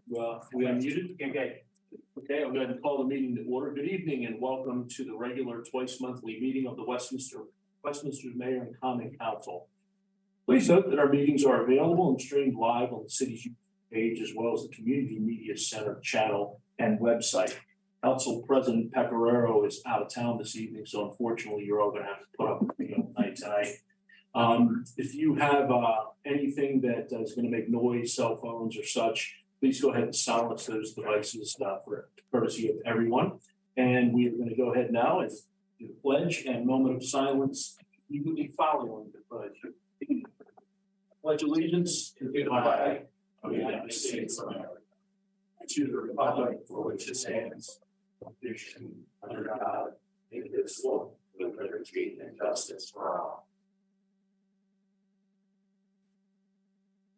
We unmuted? Okay, I'll go ahead and call the meeting to order. Good evening and welcome to the regular twice monthly meeting of the Westminster Mayor and Common Council. Please note that our meetings are available and streamed live on the city's YouTube page as well as the Community Media Center channel and website. Council President Pecoraro is out of town this evening, so unfortunately you're all going to have to put up with me all night tonight. If you have anything that is going to make noise, cell phones or such, please go ahead and silence those devices for courtesy of everyone. And we are going to go ahead now and do the pledge and moment of silence. You will be following the pledge. Pledge allegiance to the flag of the United States of America, to the republic for which it stands, one nation under God, indivisible, with liberty and justice for all.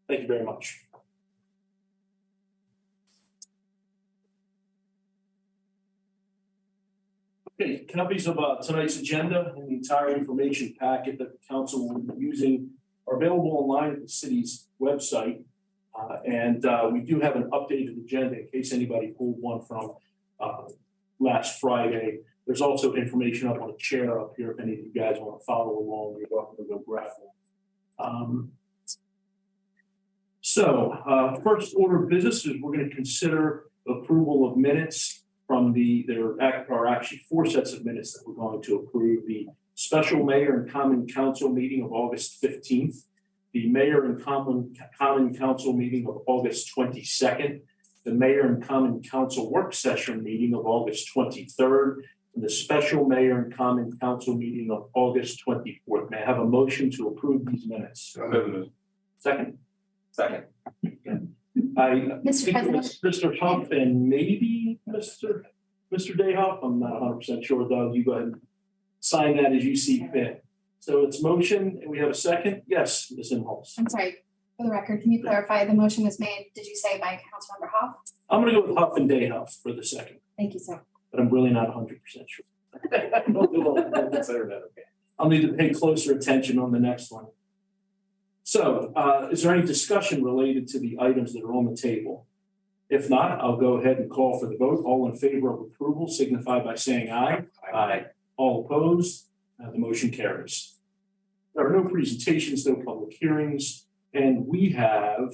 Thank you very much. Okay, copies of tonight's agenda and the entire information packet that the council will be using are available online at the city's website. We do have an updated agenda in case anybody pulled one from last Friday. There's also information up on a chair up here if any of you guys want to follow along. You're welcome to go grab one. First order of business is we're going to consider approval of minutes from there are actually 4 sets of minutes that we're going to approve. The special mayor and common council meeting of August 15th, the mayor and common council meeting of August 22nd, the mayor and common council work session meeting of August 23rd, and the special mayor and common council meeting of August 24th. May I have a motion to approve these minutes? Second. Mr. President. Mr. Huff and maybe Mr. Dayhoff. I'm not 100% sure, Doug. You go ahead and sign that as you see fit. So it's motion and we have a second. Yes, Ms. Inholz. I'm sorry, for the record, can you clarify the motion was made, did you say by Councilmember Huff? I'm going to go with Huff and Dayhoff for the second. Thank you, sir. But I'm really not 100% sure. I'll need to pay closer attention on the next one. So is there any discussion related to the items that are on the table? If not, I'll go ahead and call for the vote. All in favor of approval signify by saying aye. Aye. All opposed? The motion carries. There are no presentations, no public hearings, and we have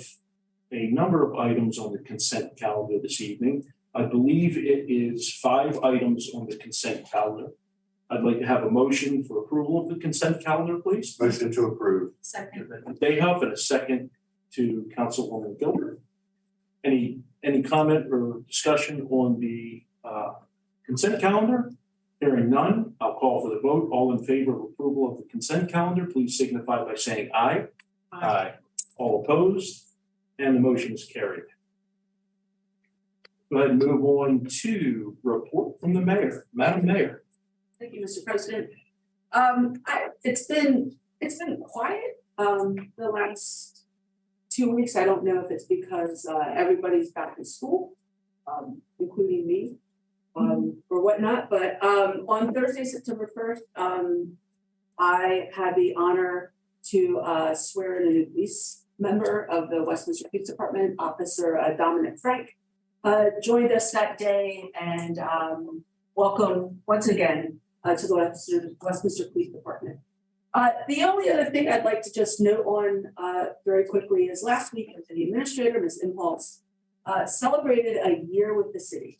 a number of items on the consent calendar this evening. I believe it is 5 items on the consent calendar. I'd like to have a motion for approval of the consent calendar, please. Motion to approve. Second. Dayhoff and a second to Councilwoman Gilbert. Any comment or discussion on the consent calendar? Hearing none, I'll call for the vote. All in favor of approval of the consent calendar, please signify by saying aye. Aye. All opposed? And the motion is carried. Go ahead and move on to report from the mayor. Madam Mayor. Thank you, Mr. President. It's been quiet the last 2 weeks. I don't know if it's because everybody's back in school, including me, or whatnot. But on Thursday, September 1st, I had the honor to swear in a new police member of the Westminster Police Department, Officer Dominic Frank. Joined us that day and welcome once again to the Westminster Police Department. The only other thing I'd like to just note on very quickly is last week, the administrator, Ms. Inholz, celebrated a year with the city.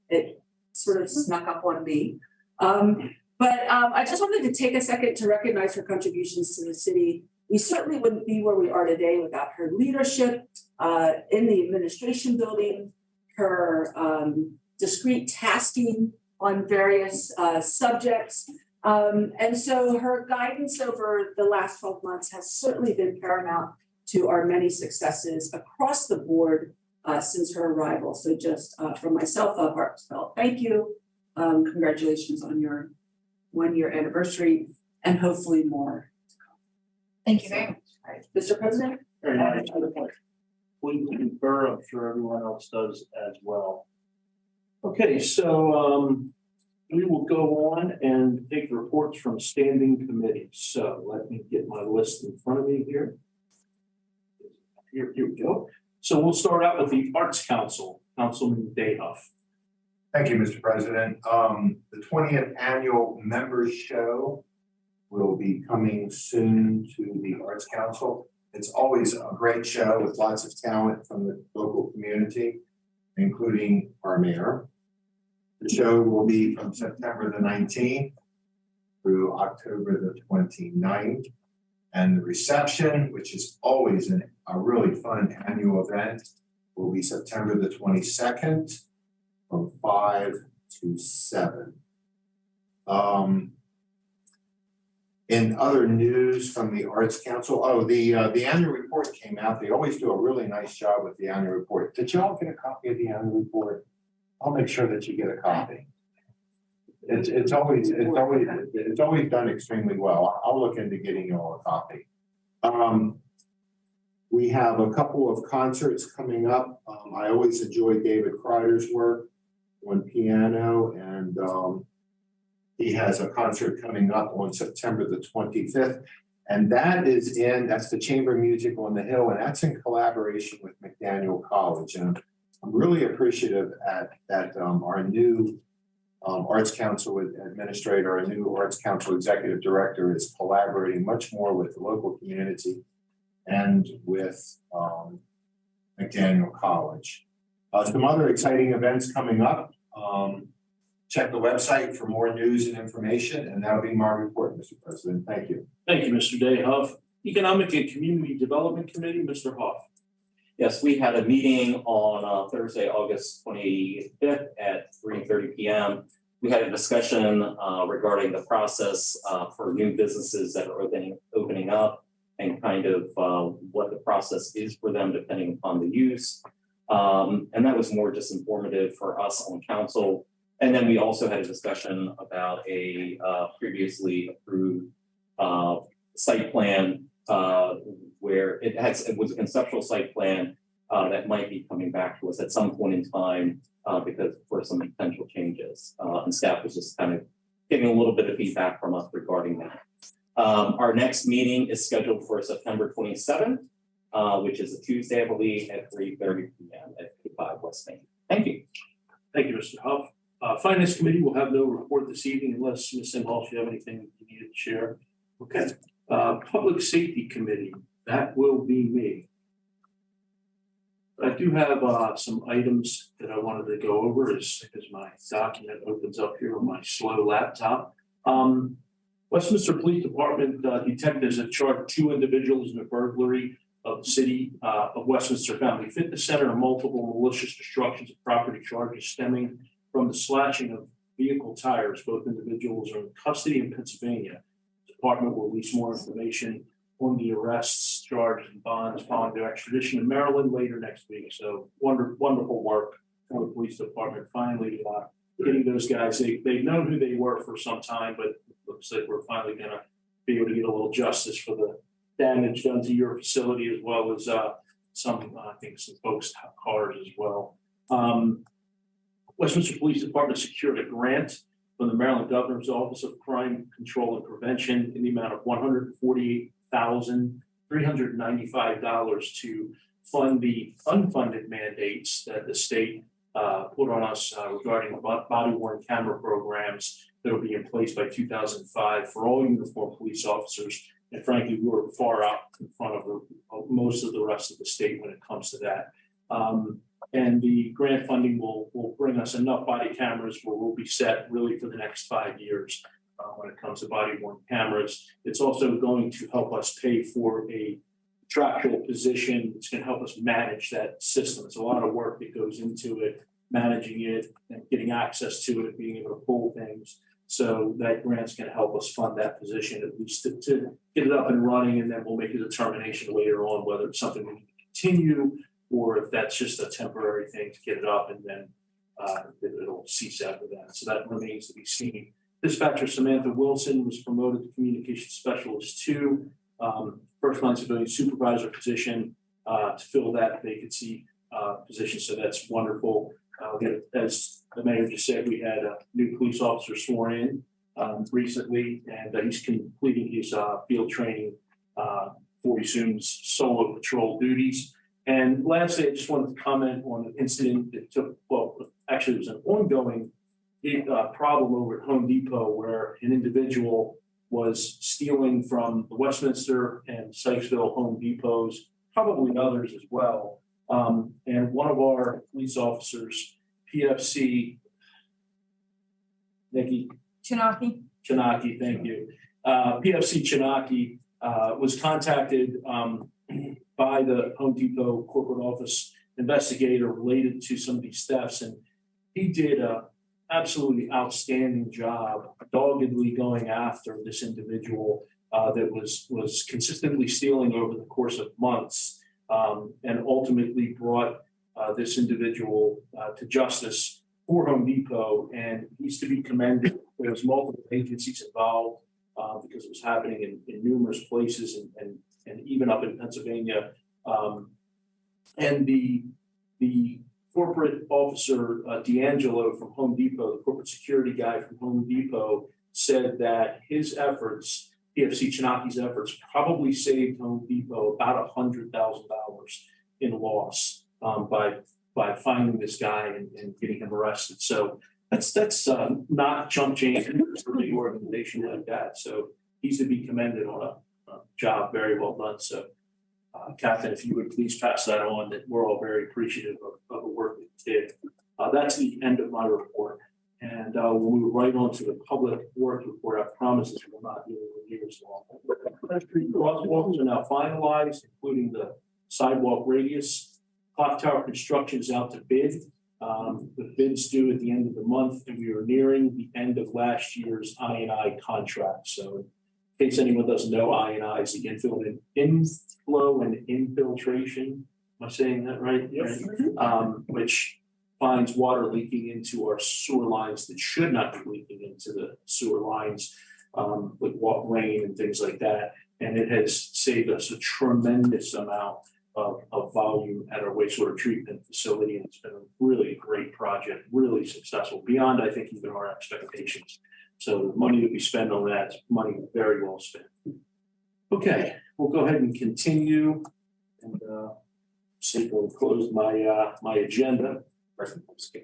It sort of snuck up on me. But I just wanted to take a second to recognize her contributions to the city. We certainly wouldn't be where we are today without her leadership in the administration building, her discrete tasking on various subjects. And so her guidance over the last 12 months has certainly been paramount to our many successes across the board since her arrival. So just from myself, a heartfelt thank you. Congratulations on your 1-year anniversary and hopefully more to come. Thank you very much. All right, Mr. President. Very nice. Please concur. I'm sure everyone else does as well. Okay, so we will go on and take reports from standing committees. So let me get my list in front of me here. Here we go. So we'll start out with the Arts Council, Councilman Dayhuff. Thank you, Mr. President. The 20th annual members show will be coming soon to the Arts Council. It's always a great show with lots of talent from the local community, including our mayor. The show will be from September the 19th through October the 29th. And the reception, which is always a really fun annual event, will be September the 22nd from 5 to 7. In other news from the Arts Council, the annual report came out. They always do a really nice job with the annual report. Did y'all get a copy of the annual report? I'll make sure that you get a copy. It's always done extremely well. I'll look into getting you all a copy. We have a couple of concerts coming up. I always enjoy David Kreider's work on piano, and he has a concert coming up on September the 25th. And that's the Chamber Music on the Hill, and that's in collaboration with McDaniel College. And I'm really appreciative that our new Arts Council administrator, our new Arts Council executive director is collaborating much more with the local community and with McDaniel College. Some other exciting events coming up. Check the website for more news and information, and that'll be my report, Mr. President. Thank you. Thank you, Mr. Dayhuff. Economic and Community Development Committee, Mr. Hoff. Yes, we had a meeting on Thursday, August 25th at 3:30 p.m. We had a discussion regarding the process for new businesses that are opening up and kind of what the process is for them depending upon the use. And that was more just informative for us on council. And then we also had a discussion about a previously approved site plan where it was a conceptual site plan that might be coming back to us at some point in time because for some potential changes. And staff was just kind of getting a little bit of feedback from us regarding that. Our next meeting is scheduled for September 27th, which is a Tuesday, I believe, at 3:30 p.m. at 5 West Main. Thank you. Thank you, Mr. Huff. Finance Committee will have no report this evening unless Ms. Imhoff, you have anything you need to share. Okay. Public Safety Committee, that will be me. I do have some items that I wanted to go over as my document opens up here on my slow laptop. Westminster Police Department detectives have charged 2 individuals in a burglary of the city of Westminster Family Fitness Center and multiple malicious destructions of property charges stemming from the slashing of vehicle tires. Both individuals are in custody in Pennsylvania. The department will release more information on the arrests, charges, and bonds following their extradition to Maryland later next week. So wonderful work from the police department finally getting those guys. They've known who they were for some time, but it looks like we're finally going to be able to get a little justice for the damage done to your facility, as well as some folks' cars as well. Westminster Police Department secured a grant from the Maryland Governor's Office of Crime Control and Prevention in the amount of $148,395 to fund the unfunded mandates that the state put on us regarding body-worn camera programs that will be in place by 2005 for all uniformed police officers. And frankly, we were far out in front of most of the rest of the state when it comes to that. And the grant funding will bring us enough body cameras where we'll be set really for the next 5 years when it comes to body-worn cameras. It's also going to help us pay for a contractual position. It's going to help us manage that system. It's a lot of work that goes into it, managing it and getting access to it, being able to pull things. So that grant's going to help us fund that position, at least to get it up and running, and then we'll make a determination later on whether it's something we need to continue or if that's just a temporary thing to get it up and then it'll cease after that. So that remains to be seen. Dispatcher Samantha Wilson was promoted to Communications Specialist 2, first line civilian supervisor position to fill that vacancy position. So that's wonderful. As the mayor just said, we had a new police officer sworn in recently, and he's completing his field training before he assumes solo patrol duties. And lastly, I just wanted to comment on an incident that took, well, actually it was an ongoing problem over at Home Depot where an individual was stealing from the Westminster and Sykesville Home Depots, probably others as well. And one of our police officers, PFC, Nikki Chinaki. Chinaki, thank you. PFC Chinaki was contacted by the Home Depot corporate office investigator related to some of these thefts, and he did a absolutely outstanding job doggedly going after this individual that was consistently stealing over the course of months, and ultimately brought this individual to justice for Home Depot, and he's to be commended. There was multiple agencies involved because it was happening in numerous places and even up in Pennsylvania. And the corporate officer, D'Angelo from Home Depot, the corporate security guy from Home Depot, said that his efforts, PFC Chinaki's efforts, probably saved Home Depot about $100,000 in loss by finding this guy and getting him arrested. So that's not chump change for the organization like that. So he's to be commended on a job very well done. So, Captain, if you would please pass that on, that we're all very appreciative of the work that you did. That's the end of my report. And we'll move right on to the public work report. I promise this will not be years long. Crosswalks are now finalized, including the sidewalk radius. Clock tower construction is out to bid. The bid's due at the end of the month, and we are nearing the end of last year's I&I contract. So in case anyone doesn't know, I&I is the inflow and infiltration. Am I saying that right? Yes. Which finds water leaking into our sewer lines that should not be leaking into the sewer lines with rain and things like that. And it has saved us a tremendous amount of volume at our wastewater treatment facility. And it's been a really great project, really successful, beyond, I think, even our expectations. So the money that we spend on that is money very well spent. Okay, we'll go ahead and continue. And see, we'll close my agenda.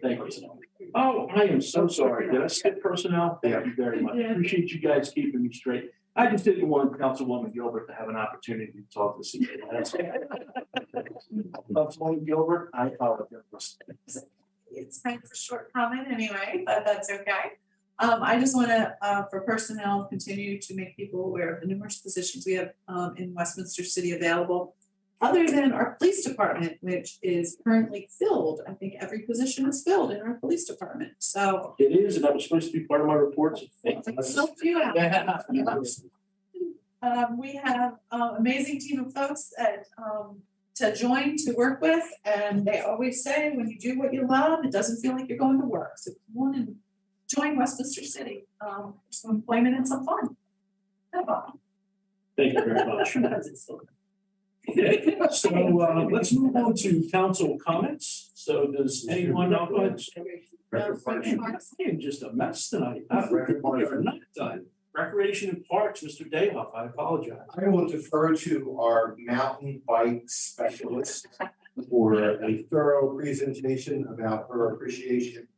Thank you. Oh, I am so sorry. Did I skip personnel? Thank you very much. Appreciate you guys keeping me straight. I just didn't want Councilwoman Gilbert to have an opportunity to talk this evening. Councilwoman Gilbert, I apologize. It's time for short comment anyway, but that's okay. I just want to, for personnel, continue to make people aware of the numerous positions we have in Westminster City available. Other than our police department, which is currently filled. I think every position is filled in our police department, so. It is, and that was supposed to be part of my reports. Still do have. We have an amazing team of folks that to join, to work with, and they always say when you do what you love, it doesn't feel like you're going to work. So come on and join Westminster City, some employment and some fun. Thank you very much. Okay, so let's move on to council comments. So does anyone know what? I am just a mess tonight. We are not done. Recreation and Parks, Mr. Dayhoff, I apologize. I will defer to our mountain bike specialist for a thorough presentation about her appreciation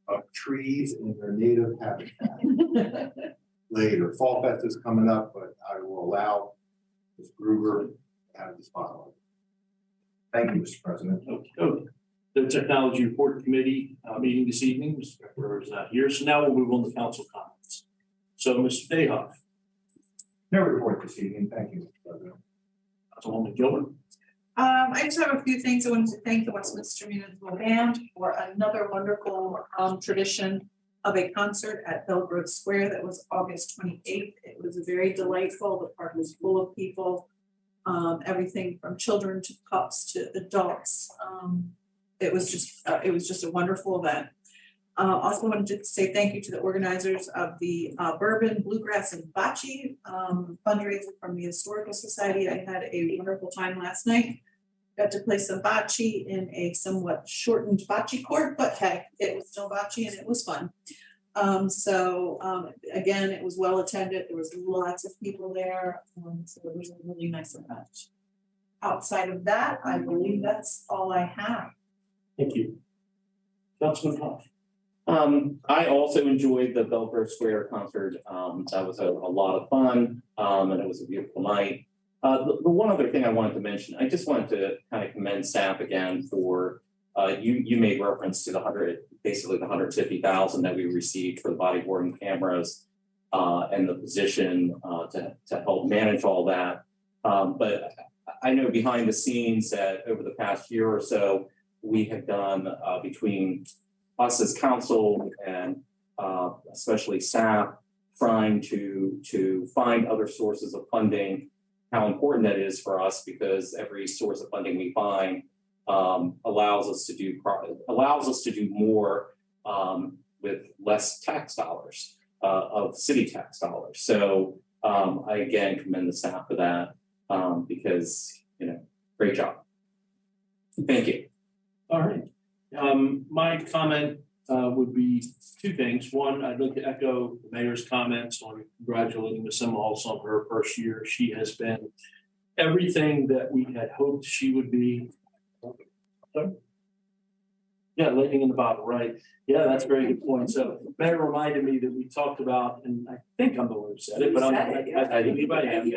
of trees in their native habitat. Later, Fallfest is coming up, but I will allow Ms. Gruber to have the spotlight. Thank you, Mr. President. Okay. The Technology Report Committee meeting this evening, Mr. Becker is not here, so now we'll move on to council comments. So, Mr. Dayhoff. No report this evening. Thank you, Mr. President. Councilwoman Gilbert. I just have a few things. I wanted to thank the Westminster Municipal Band for another wonderful tradition of a concert at Belgrove Square that was August 28th. It was very delightful. The park was full of people, everything from children to pups to adults. It was just a wonderful event. Also wanted to say thank you to the organizers of the Bourbon, Bluegrass, and Bocce fundraiser from the Historical Society. I had a wonderful time last night. Got to play some bocce in a somewhat shortened bocce court, but hey, it was still bocce and it was fun. Again, it was well attended. There was lots of people there, so it was a really nice event. outside of that, I believe that's all I have. Thank you. Councilman Hoff. I also enjoyed the Belgrove Square concert. That was a lot of fun, and it was a beautiful night. The one other thing I wanted to mention, I just wanted to kind of commend staff again for, you made reference to basically the $150,000 that we received for the body worn cameras, and the position, to help manage all that. But I know behind the scenes that over the past year or so, we have done, between us as council and especially staff, trying to find other sources of funding, how important that is for us, because every source of funding we find allows us to do more with less tax dollars, of city tax dollars. So I again commend the staff for that, because, great job. Thank you. All right. My comment would be two things. One, I'd like to echo the mayor's comments on congratulating Ms. Simholz on her first year. She has been everything that we had hoped she would be. Yeah, lightning in the bottle, right? Yeah, that's a very good point. So Mayor reminded me that we talked about, and I think I'm the one who said it, but I believe I am.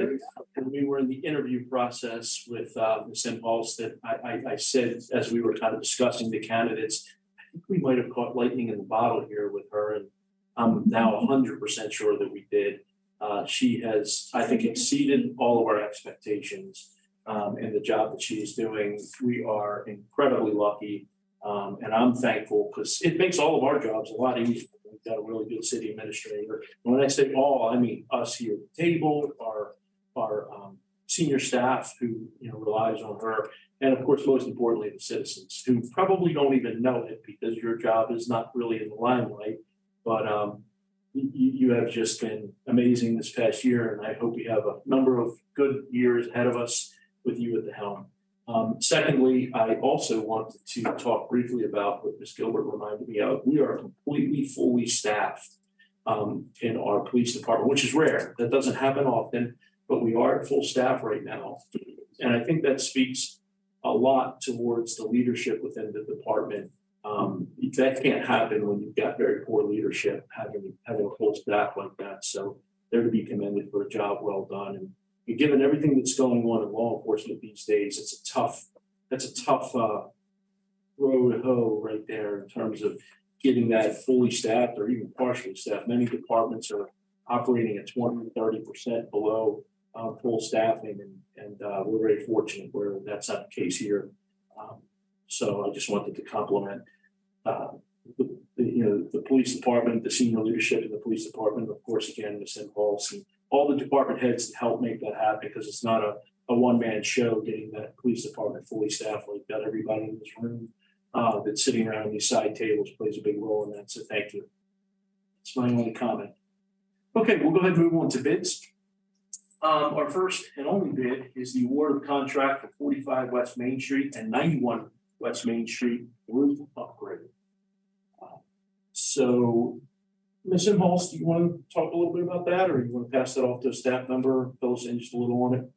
When we were in the interview process with Ms. Simholz, that I said, as we were kind of discussing the candidates, I think we might have caught lightning in the bottle here with her, and I'm now 100% sure that we did. She has, I think, exceeded all of our expectations in the job that she is doing. We are incredibly lucky. And I'm thankful because it makes all of our jobs a lot easier. We've got a really good city administrator. And when I say all, I mean us here at the table, our senior staff who relies on her, and of course, most importantly, the citizens who probably don't even know it because your job is not really in the limelight. But you have just been amazing this past year, and I hope we have a number of good years ahead of us with you at the helm. Secondly, I also wanted to talk briefly about what Ms. Gilbert reminded me of. We are completely fully staffed in our police department, which is rare. That doesn't happen often, but we are at full staff right now. And I think that speaks a lot towards the leadership within the department. That can't happen when you've got very poor leadership, having a full staff like that. So they're to be commended for a job well done. And given everything that's going on in law enforcement these days, that's a tough row to hoe right there in terms of getting that fully staffed or even partially staffed. Many departments are operating at 20, 30% below full staffing, and we're very fortunate where that's not the case here. So I just wanted to compliment the police department, the senior leadership in the police department, of course, again, Ms. Simholz, and all the department heads that help make that happen, because it's not a one-man show getting that police department fully staffed like that. Everybody in this room that's sitting around these side tables plays a big role in that, so thank you. That's my only comment. Okay, we'll go ahead and move on to bids. Our first and only bid is the award of contract for 45 West Main Street and 91 West Main Street roof upgrade. So Ms. Simholz, do you want to talk a little bit about that, or you want to pass that off to a staff member, fill us in just a little on it?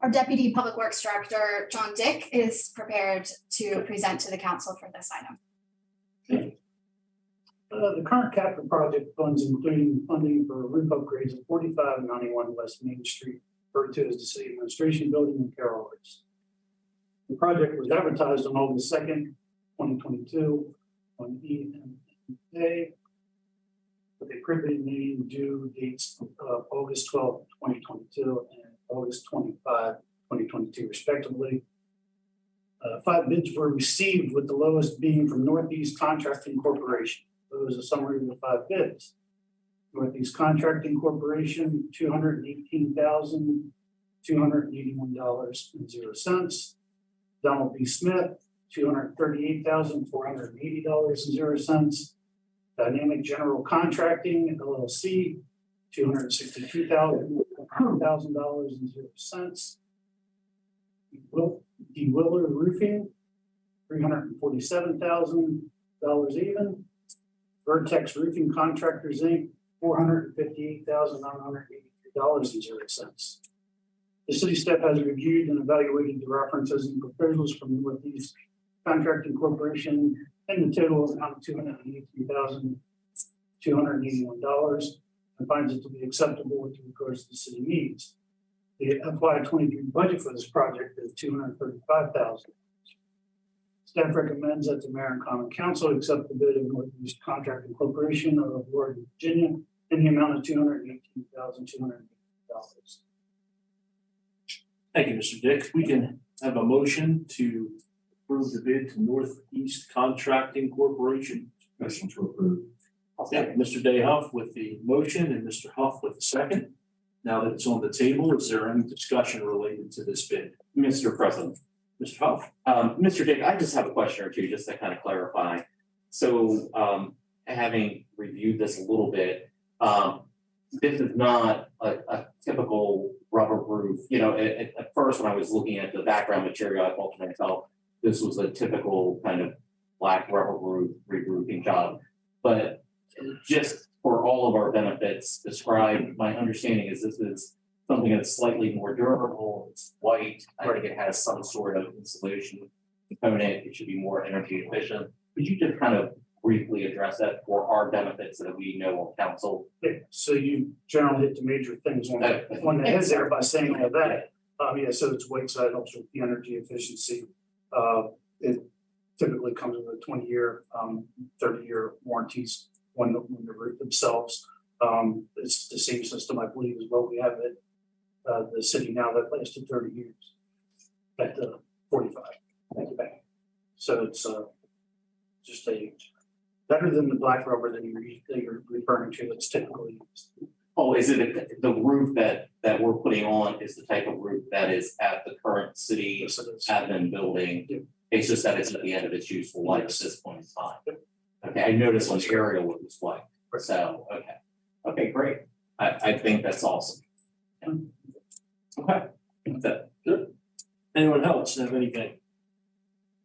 Our Deputy Public Works Director, John Dick, is prepared to present to the council for this item. The current capital project funds including funding for roof upgrades at 45 and 91 West Main Street, referred to as the City Administration Building in Carroll. The project was advertised on August 2nd, 2022 on EMA, with a printed name due dates of August 12th, 2022 and August 25, 2022, respectively. 5 bids were received, with the lowest being from Northeast Contracting Corporation. There was a summary of the 5 bids. Northeast Contracting Corporation, $218,281.00. Donald B. Smith, $238,480.00. Dynamic General Contracting, LLC, $262,000.00. D. Willer Roofing, $347,000 even. Vertex Roofing Contractors, Inc., $458,983.00. The city staff has reviewed and evaluated the references and proposals from Northeast Contracting Corporation and the total amount of $218,281 and finds it to be acceptable with regards to the city needs. The FY23 budget for this project is $235,000. Staff recommends that the mayor and common council accept the bid of Northeast Contracting Corporation of Warren, Virginia, in the amount of $218,280. Thank you, Mr. Dick. We can have a motion to approve the bid to Northeast Contracting Corporation. Motion to approve. Yeah, Mr. Dayhoff with the motion and Mr. Huff with the second. Now that it's on the table, is there any discussion related to this bid? Mr. President. Mr. Huff? Mr. Dick, I just have a question or two just to kind of clarify. So having reviewed this a little bit, this is not a typical rubber roof. You know, at first when I was looking at the background material, I thought to myself, this was a typical kind of black rubber roof re-roofing job. But just for all of our benefits, describe, my understanding is this is something that's slightly more durable, it's white, I think it has some sort of insulation component, it should be more energy efficient. Could you just kind of briefly address that for our benefits so that we know on council? Yeah, so you generally hit the major things on the head there by saying all that. Yeah, so it's white side helps with the energy efficiency. It typically comes with a 20-year, 30-year warranties on the roof themselves. It's the same system, I believe, as what we have at the city now that lasted 30 years at 45. Thank you, back. So it's just a better than the black rubber that you're referring to that's typically used. Oh, is it the roof that we're putting on is the type of roof that is at the current city admin building? Yep. It's just that it's at the end of its useful life at this point in time. Yep. Okay, I noticed on the aerial it was white. So, okay, great. I think that's awesome. Okay, that's it. Good. Anyone else have anything?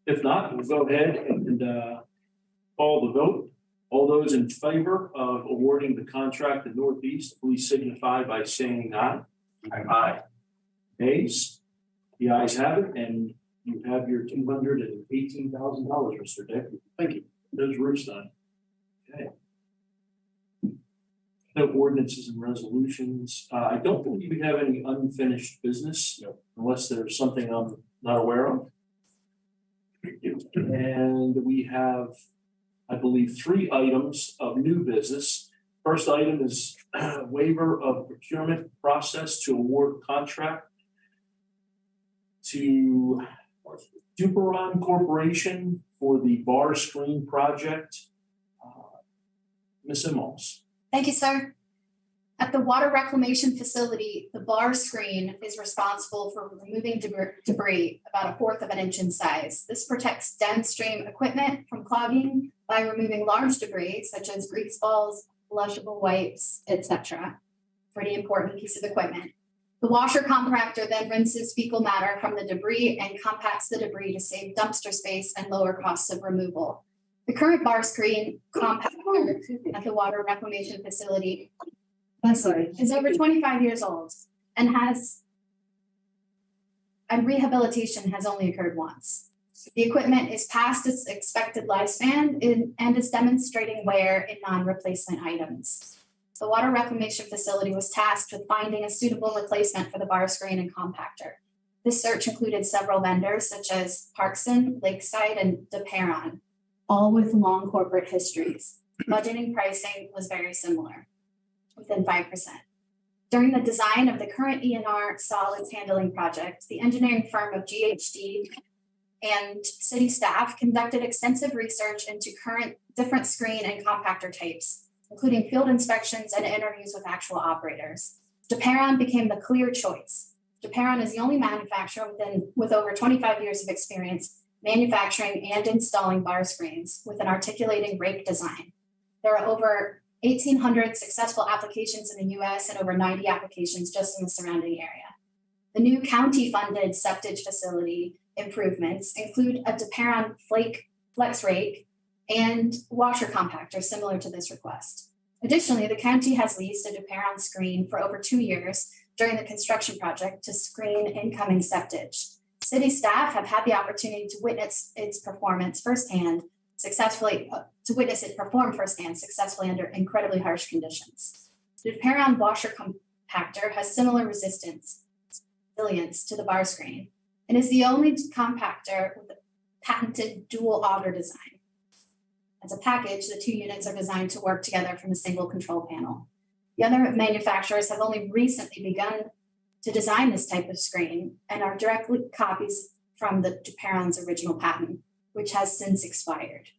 If not, we'll go ahead and call the vote. All those in favor of awarding the contract to Northeast, please signify by saying aye. Aye. Nays? The ayes have it, and you have your $218,000, Mr. Dick. Thank you. Those roofs done. Okay. No ordinances and resolutions. I don't believe we have any unfinished business, unless there's something I'm not aware of. And we have, I believe, 3 items of new business. First item is waiver of procurement process to award contract to Duperon Corporation for the bar screen project. Ms. Immels. Thank you, sir. At the water reclamation facility, the bar screen is responsible for removing debris about 1/4 of an inch in size. This protects downstream equipment from clogging by removing large debris such as grease balls, flushable wipes, etc. Pretty important piece of equipment. The washer compactor then rinses fecal matter from the debris and compacts the debris to save dumpster space and lower costs of removal. The current bar screen compactor at the water reclamation facility is over 25 years old and rehabilitation has only occurred once. The equipment is past its expected lifespan and is demonstrating wear in non-replacement items. The water reclamation facility was tasked with finding a suitable replacement for the bar screen and compactor. This search included several vendors such as Parkson, Lakeside, and DePeron, all with long corporate histories. Budgeting pricing was very similar, within 5%. During the design of the current ENR solids handling project, the engineering firm of GHD and city staff conducted extensive research into current different screen and compactor types, including field inspections and interviews with actual operators. DePeron became the clear choice. DePeron is the only manufacturer with over 25 years of experience manufacturing and installing bar screens with an articulating rake design. There are over 1,800 successful applications in the US and over 90 applications just in the surrounding area. The new county-funded septage facility improvements include a DePeron flex rake and washer compactor similar to this request. Additionally, the county has leased a DePeron screen for over 2 years during the construction project to screen incoming septage. City staff have had the opportunity to witness its performance firsthand, successfully under incredibly harsh conditions. The Perron washer compactor has similar resilience to the bar screen and is the only compactor with a patented dual auger design. As a package, the two units are designed to work together from a single control panel. The other manufacturers have only recently begun to design this type of screen and are directly copies from the Perron's original patent, which has since expired.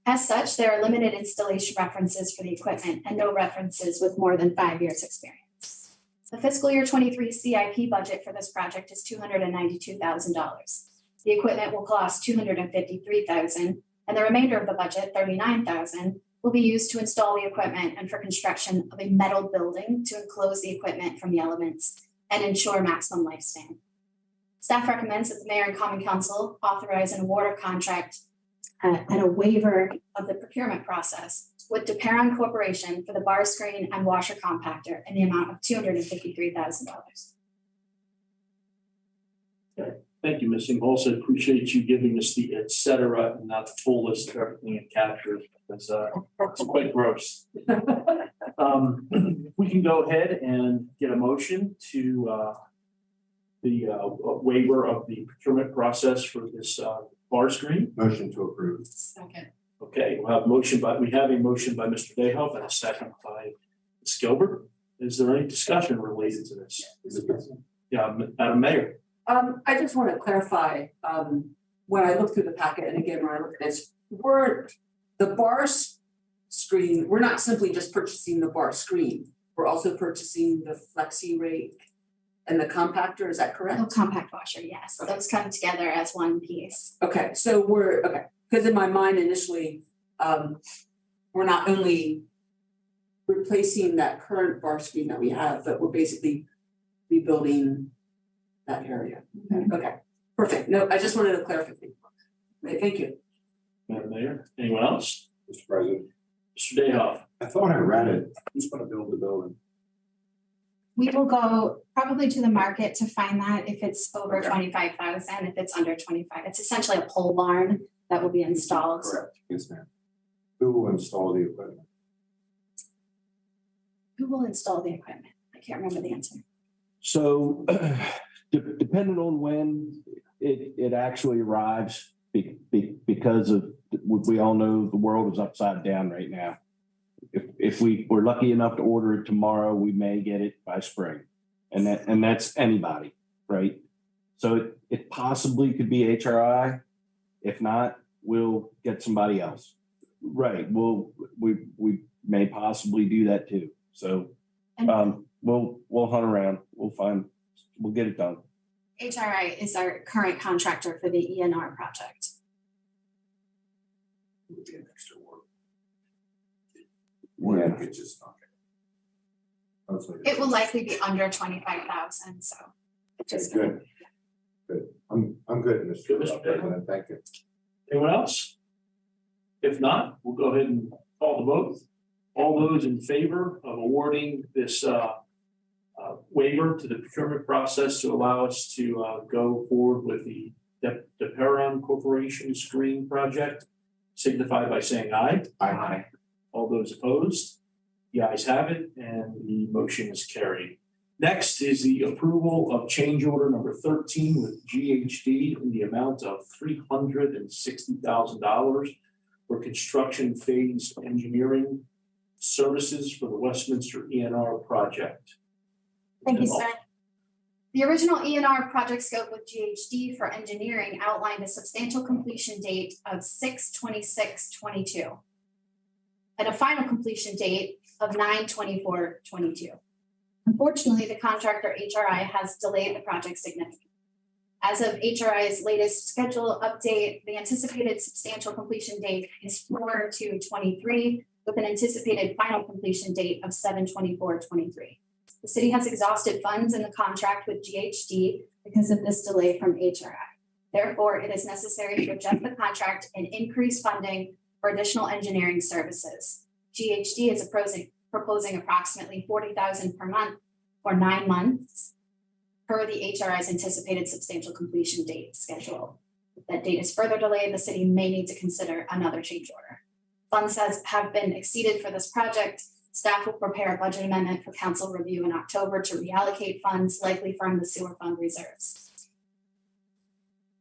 As such, there are limited installation references for the equipment and no references with more than 5 years experience. The fiscal year 23 CIP budget for this project is $292,000. The equipment will cost $253,000, and the remainder of the budget, $39,000, will be used to install the equipment and for construction of a metal building to enclose the equipment from the elements and ensure maximum lifespan. Staff recommends that the mayor and common council authorize an award of contract and a waiver of the procurement process with DePerron Corporation for the bar screen and washer compactor in the amount of $253,000. Thank you, Ms. Ingles. I appreciate you giving us the et cetera and not the full list of everything it captures. It's quite gross. We can go ahead and get a motion to the waiver of the procurement process for this bar screen. Motion to approve. Second. Okay, we have a motion by Mr. Dayhoff and a second by Ms. Gilbert. Is there any discussion related to this? Yeah, Madam Mayor. I just want to clarify, when I look through the packet, and again, when I look at this, the bar screen, we're not simply just purchasing the bar screen. We're also purchasing the flexi rake and the compactor, is that correct? No compact washer, yes. Okay. Those come together as one piece. Okay, so because in my mind initially, we're not only replacing that current bar screen that we have, but we're basically rebuilding that area. Okay, perfect. No, I just wanted to clarify. Okay, thank you. Madam Mayor, anyone else? Mr. President, Mr. Dayhoff. I thought I read it. Who's gonna build the building? We will go probably to the market to find that if it's over Okay. 25,000, if it's under 25. It's essentially a pole barn that will be installed. Correct, yes, ma'am. Who will install the equipment? Who will install the equipment? I can't remember the answer. So depending on when it actually arrives, because of, we all know the world is upside down right now. If we're lucky enough to order it tomorrow, we may get it by spring. And that's anybody, right? So it possibly could be HRI. If not, we'll get somebody else. Right, we may possibly do that too. So we'll hunt around, we'll get it done. HRI is our current contractor for the ENR project. It would be an extra work. Or it's just not. It will likely be under 25,000, so. Okay, good. Good. I'm good, Good, Mr. President. Thank you. Anyone else? If not, we'll go ahead and call the vote. All those in favor of awarding this waiver to the procurement process to allow us to go forward with the DePerron Corporation screen project signify by saying aye. Aye. All those opposed? The ayes have it and the motion is carried. Next is the approval of change order number 13 with GHD in the amount of $360,000 for construction phase engineering services for the Westminster ENR project. Thank you, sir. The original ENR project scope with GHD for engineering outlined a substantial completion date of 6/26/22 and a final completion date of 9/24/22. Unfortunately, the contractor HRI has delayed the project significantly. As of HRI's latest schedule update, the anticipated substantial completion date is 4/2/23 with an anticipated final completion date of 7/24/23. The city has exhausted funds in the contract with GHD because of this delay from HRI. Therefore, it is necessary to adjust the contract and increase funding for additional engineering services. GHD is proposing approximately $40,000 per month for 9 months per the HRI's anticipated substantial completion date schedule. If that date is further delayed, the city may need to consider another change order. Funds have been exceeded for this project. Staff will prepare a budget amendment for council review in October to reallocate funds, likely from the sewer fund reserves.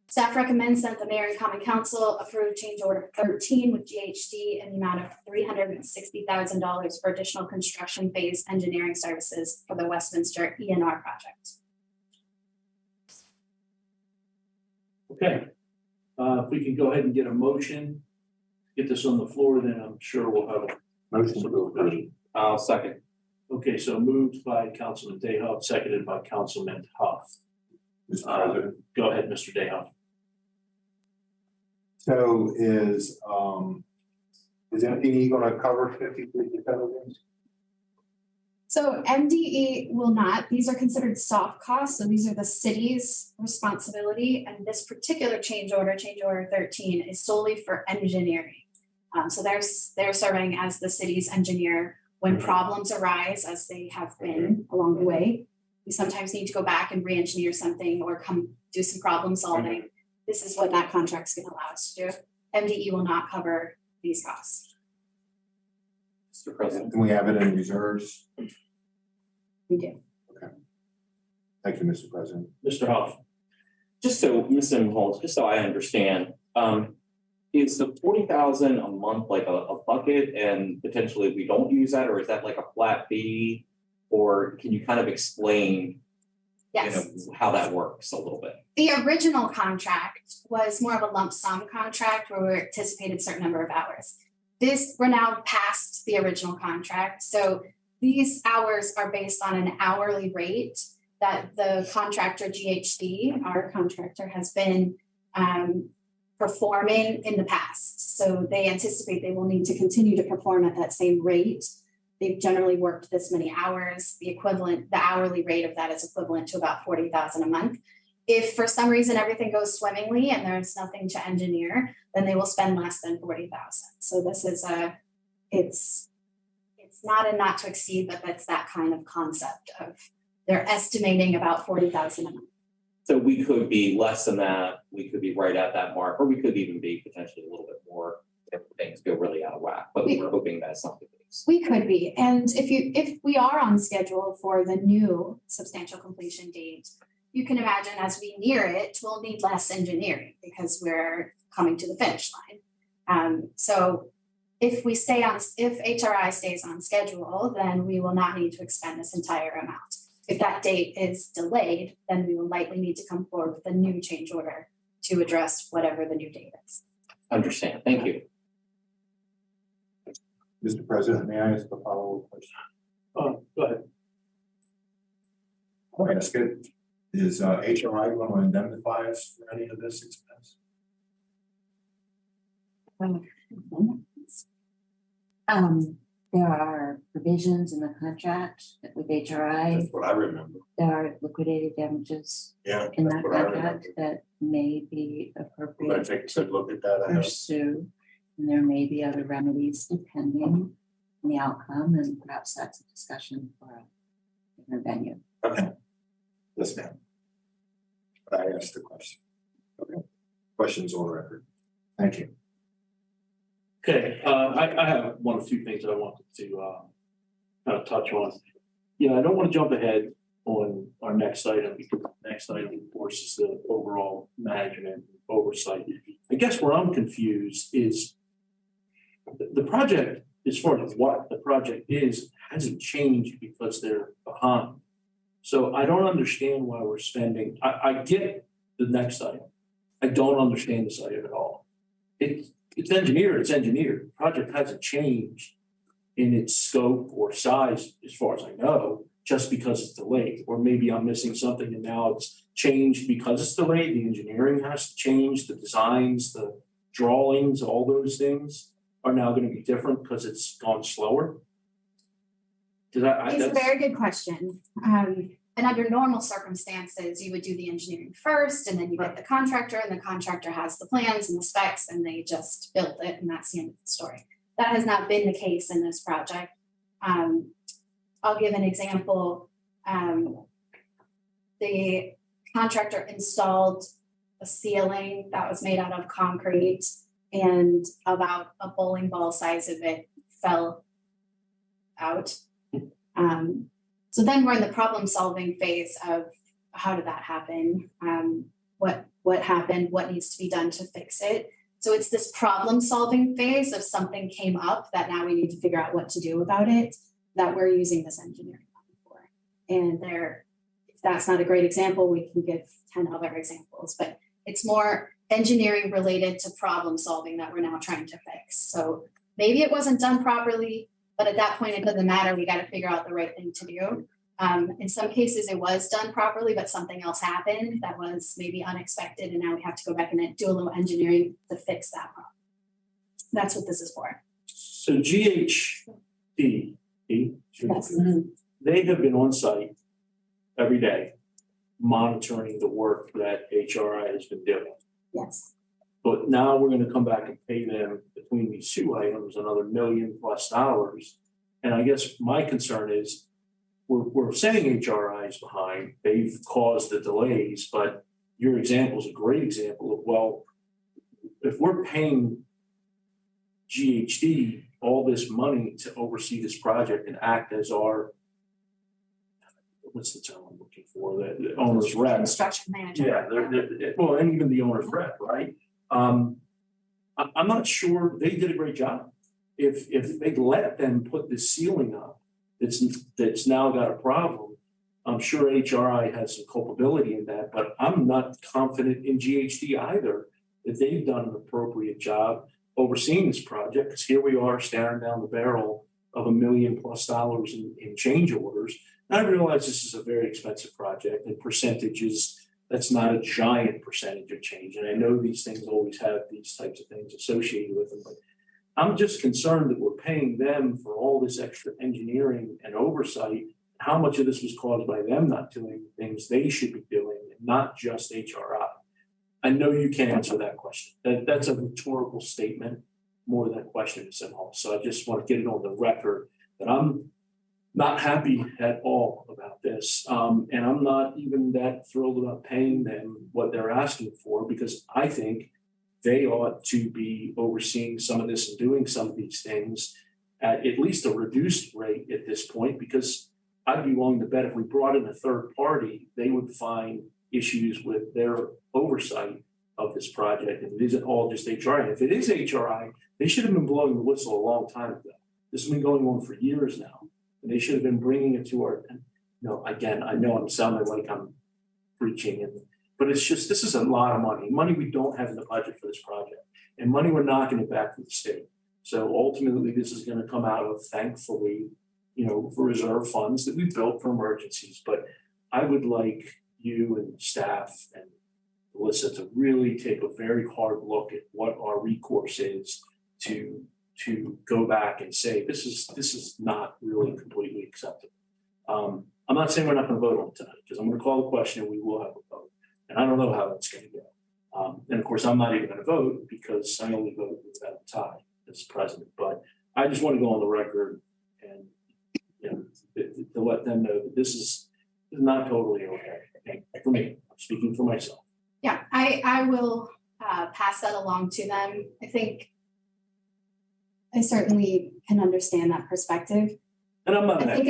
Staff recommends that the mayor and common council approve change order 13 with GHD in the amount of $360,000 for additional construction phase engineering services for the Westminster ENR project. Okay, if we can go ahead and get a motion, get this on the floor, then I'm sure we'll have a Motion to approve. I'll second. Okay, so moved by Councilman Dayhoff, seconded by Councilman Huff. Mr. President. Go ahead, Mr. Dayhoff. So is MDE gonna cover 53% of this? So MDE will not. These are considered soft costs. So these are the city's responsibility. And this particular change order 13, is solely for engineering. So they're serving as the city's engineer when problems arise, as they have been along the way. We sometimes need to go back and re-engineer something or come do some problem solving. This is what that contract's going to allow us to do. MDE will not cover these costs. Mr. President. And we have it in reserves. We do. Thank you, Mr. President. Mr. Huff. Just so, Mr. Holmes, just so I understand, is the 40,000 a month like a bucket and potentially we don't use that, or is that like a flat fee? Or can you kind of explain, Yes. how that works a little bit? The original contract was more of a lump sum contract where we anticipated a certain number of hours. We're now past the original contract. So these hours are based on an hourly rate that the contractor GHD, our contractor, has been performing in the past. So they anticipate they will need to continue to perform at that same rate. They've generally worked this many hours. The hourly rate of that is equivalent to about 40,000 a month. If for some reason everything goes swimmingly and there's nothing to engineer, then they will spend less than 40,000. So this is it's not a not to exceed, but that's that kind of concept of they're estimating about 40,000 a month. So we could be less than that, we could be right at that mark, or we could even be potentially a little bit more if things go really out of whack, but we're hoping that's not the case. We could be, and if we are on schedule for the new substantial completion date, you can imagine as we near it, we'll need less engineering because we're coming to the finish line. So if HRI stays on schedule, then we will not need to expend this entire amount. If that date is delayed, then we will likely need to come forward with a new change order to address whatever the new date is. Understand, thank you. Mr. President, may I ask a follow-up question? Go ahead. I'll ask it. Is HRI going to indemnify us for any of this expense? There are provisions in the contract with HRI. That's what I remember. There are liquidated damages Yeah. in that's that what I contract remember. that may be We're going appropriate to take a good look at that. I know. pursue. And there may be other remedies depending on the outcome, and perhaps that's a discussion for a different venue. Okay. Yes, ma'am. I asked the question. Okay. Questions on record. Thank you. Okay, I have one or two things that I wanted to kind of touch on. I don't want to jump ahead on our next item because the next item, of course, is the overall management oversight. I guess where I'm confused is the project, as far as what the project is, hasn't changed because they're behind. So I don't understand why we're spending, I get the next item. I don't understand this item at all. It's engineered. The project hasn't changed in its scope or size, as far as I know, just because it's delayed. Or maybe I'm missing something and now it's changed because it's delayed. The engineering has to change, the designs, the drawings, all those things are now going to be different because it's gone slower. It's a very good question. And under normal circumstances, you would do the engineering first, and then you get the contractor, and the contractor has the plans and the specs, and they just built it, and that's the end of the story. That has not been the case in this project. I'll give an example. The contractor installed a ceiling that was made out of concrete, and about a bowling ball size of it fell out. So then we're in the problem solving phase of how did that happen? What happened? What needs to be done to fix it? So it's this problem solving phase of something came up that now we need to figure out what to do about it, that we're using this engineering money for. And if that's not a great example, we can give 10 other examples, but it's more engineering related to problem solving that we're now trying to fix. So maybe it wasn't done properly, but at that point, it doesn't matter. We got to figure out the right thing to do. In some cases, it was done properly, but something else happened that was maybe unexpected. And now we have to go back and do a little engineering to fix that problem. That's what this is for. So GHD, Yes. they have been on site every day monitoring the work that HRI has been doing. Yes. But now we're gonna come back and pay them between these two items, another $1 million+ dollars. And I guess my concern is, we're saying HRI is behind, they've caused the delays, but your example is a great example of, well, if we're paying GHD all this money to oversee this project and act as our, what's the term I'm looking for, the owner's rep. Construction manager. Yeah, they're, well, and even the owner's rep, right? I'm not sure they did a great job. If they let them put this ceiling up, that's now got a problem, I'm sure HRI has some culpability in that, but I'm not confident in GHD either, that they've done an appropriate job overseeing this project, because here we are staring down the barrel of $1 million+ in change orders. And I realize this is a very expensive project, and percentages, that's not a giant percentage of change. And I know these things always have these types of things associated with them, but I'm just concerned that we're paying them for all this extra engineering and oversight. How much of this was caused by them not doing things they should be doing, and not just HRI? I know you can't answer that question. That's a rhetorical statement more than a question at all. So I just want to get it on the record that I'm not happy at all about this. And I'm not even that thrilled about paying them what they're asking for, because I think they ought to be overseeing some of this and doing some of these things at least a reduced rate at this point, because I'd be willing to bet if we brought in a third party, they would find issues with their oversight of this project. And it isn't all just HRI. And if it is HRI, they should have been blowing the whistle a long time ago. This has been going on for years now. And they should have been bringing it to our, again, I know I'm sounding like I'm preaching, but it's just, this is a lot of money we don't have in the budget for this project, and money we're not going to back from the state. So ultimately, this is going to come out of, thankfully, for reserve funds that we built for emergencies. But I would like you and staff and Melissa to really take a very hard look at what our recourse is to go back and say, this is not really completely acceptable. I'm not saying we're not going to vote on it tonight, because I'm going to call the question and we will have a vote. And I don't know how that's going to go. And of course, I'm not even going to vote because I only voted without a tie as president. But I just want to go on the record and to let them know that this is not totally okay. And for me, I'm speaking for myself. Yeah, I will pass that along to them. I think I certainly can understand that perspective. And I'm not. I think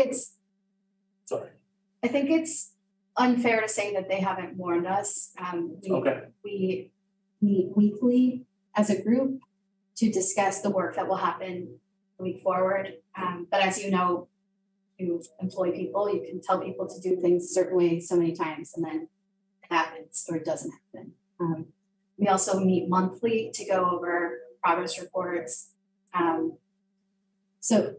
it's unfair to say that they haven't warned us. We meet weekly as a group to discuss the work that will happen the week forward. But as you know, you employ people, you can tell people to do things a certain way so many times, and then it happens or it doesn't happen. We also meet monthly to go over progress reports. So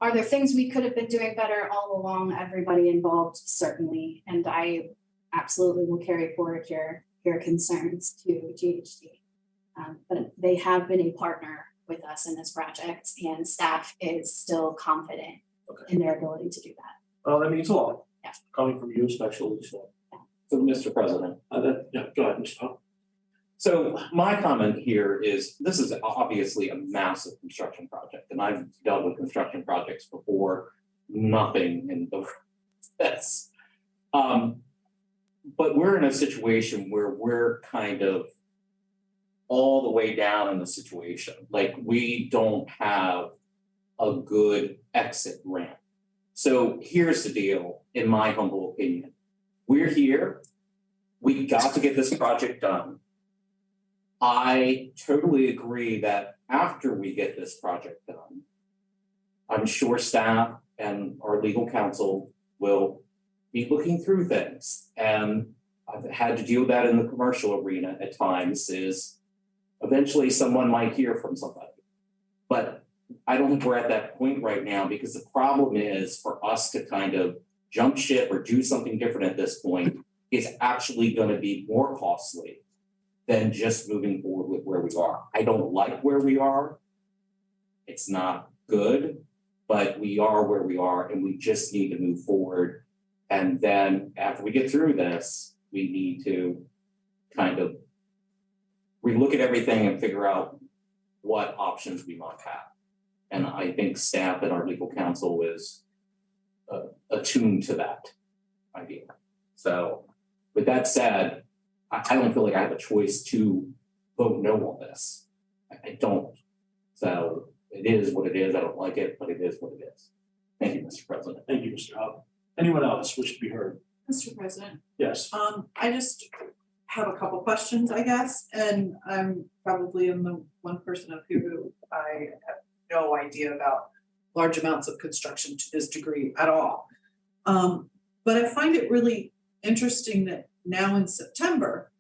are there things we could have been doing better all along? Everybody involved, certainly. And I absolutely will carry forward your concerns to GHD. But they have been a partner with us in this project, and staff is still confident in their ability to do that. Well, that means a lot. Yeah. Coming from you especially. So Mr. President. Go ahead, Mr. Hull. So my comment here is, this is obviously a massive construction project, and I've dealt with construction projects before. Nothing in the That's, but we're in a situation where we're kind of all the way down in the situation. Like, we don't have a good exit ramp. So here's the deal, in my humble opinion. We're here. We got to get this project done. I totally agree that after we get this project done, I'm sure staff and our legal counsel will be looking through things. And I've had to deal with that in the commercial arena at times, is eventually someone might hear from somebody. But I don't think we're at that point right now, because the problem is for us to kind of jump ship or do something different at this point is actually going to be more costly than just moving forward with where we are. I don't like where we are. It's not good, but we are where we are, and we just need to move forward. And then after we get through this, we need to kind of relook at everything and figure out what options we might have. And I think staff and our legal counsel is attuned to that idea. So with that said, I don't feel like I have a choice to vote no on this. I don't. So it is what it is. I don't like it, but it is what it is. Thank you, Mr. President. Thank you, Mr. Hub. Anyone else wish to be heard? Mr. President, Yes. I just have a couple questions, I guess, and I'm probably the one person up here who I have no idea about large amounts of construction to this degree at all. But I find it really interesting that now in September,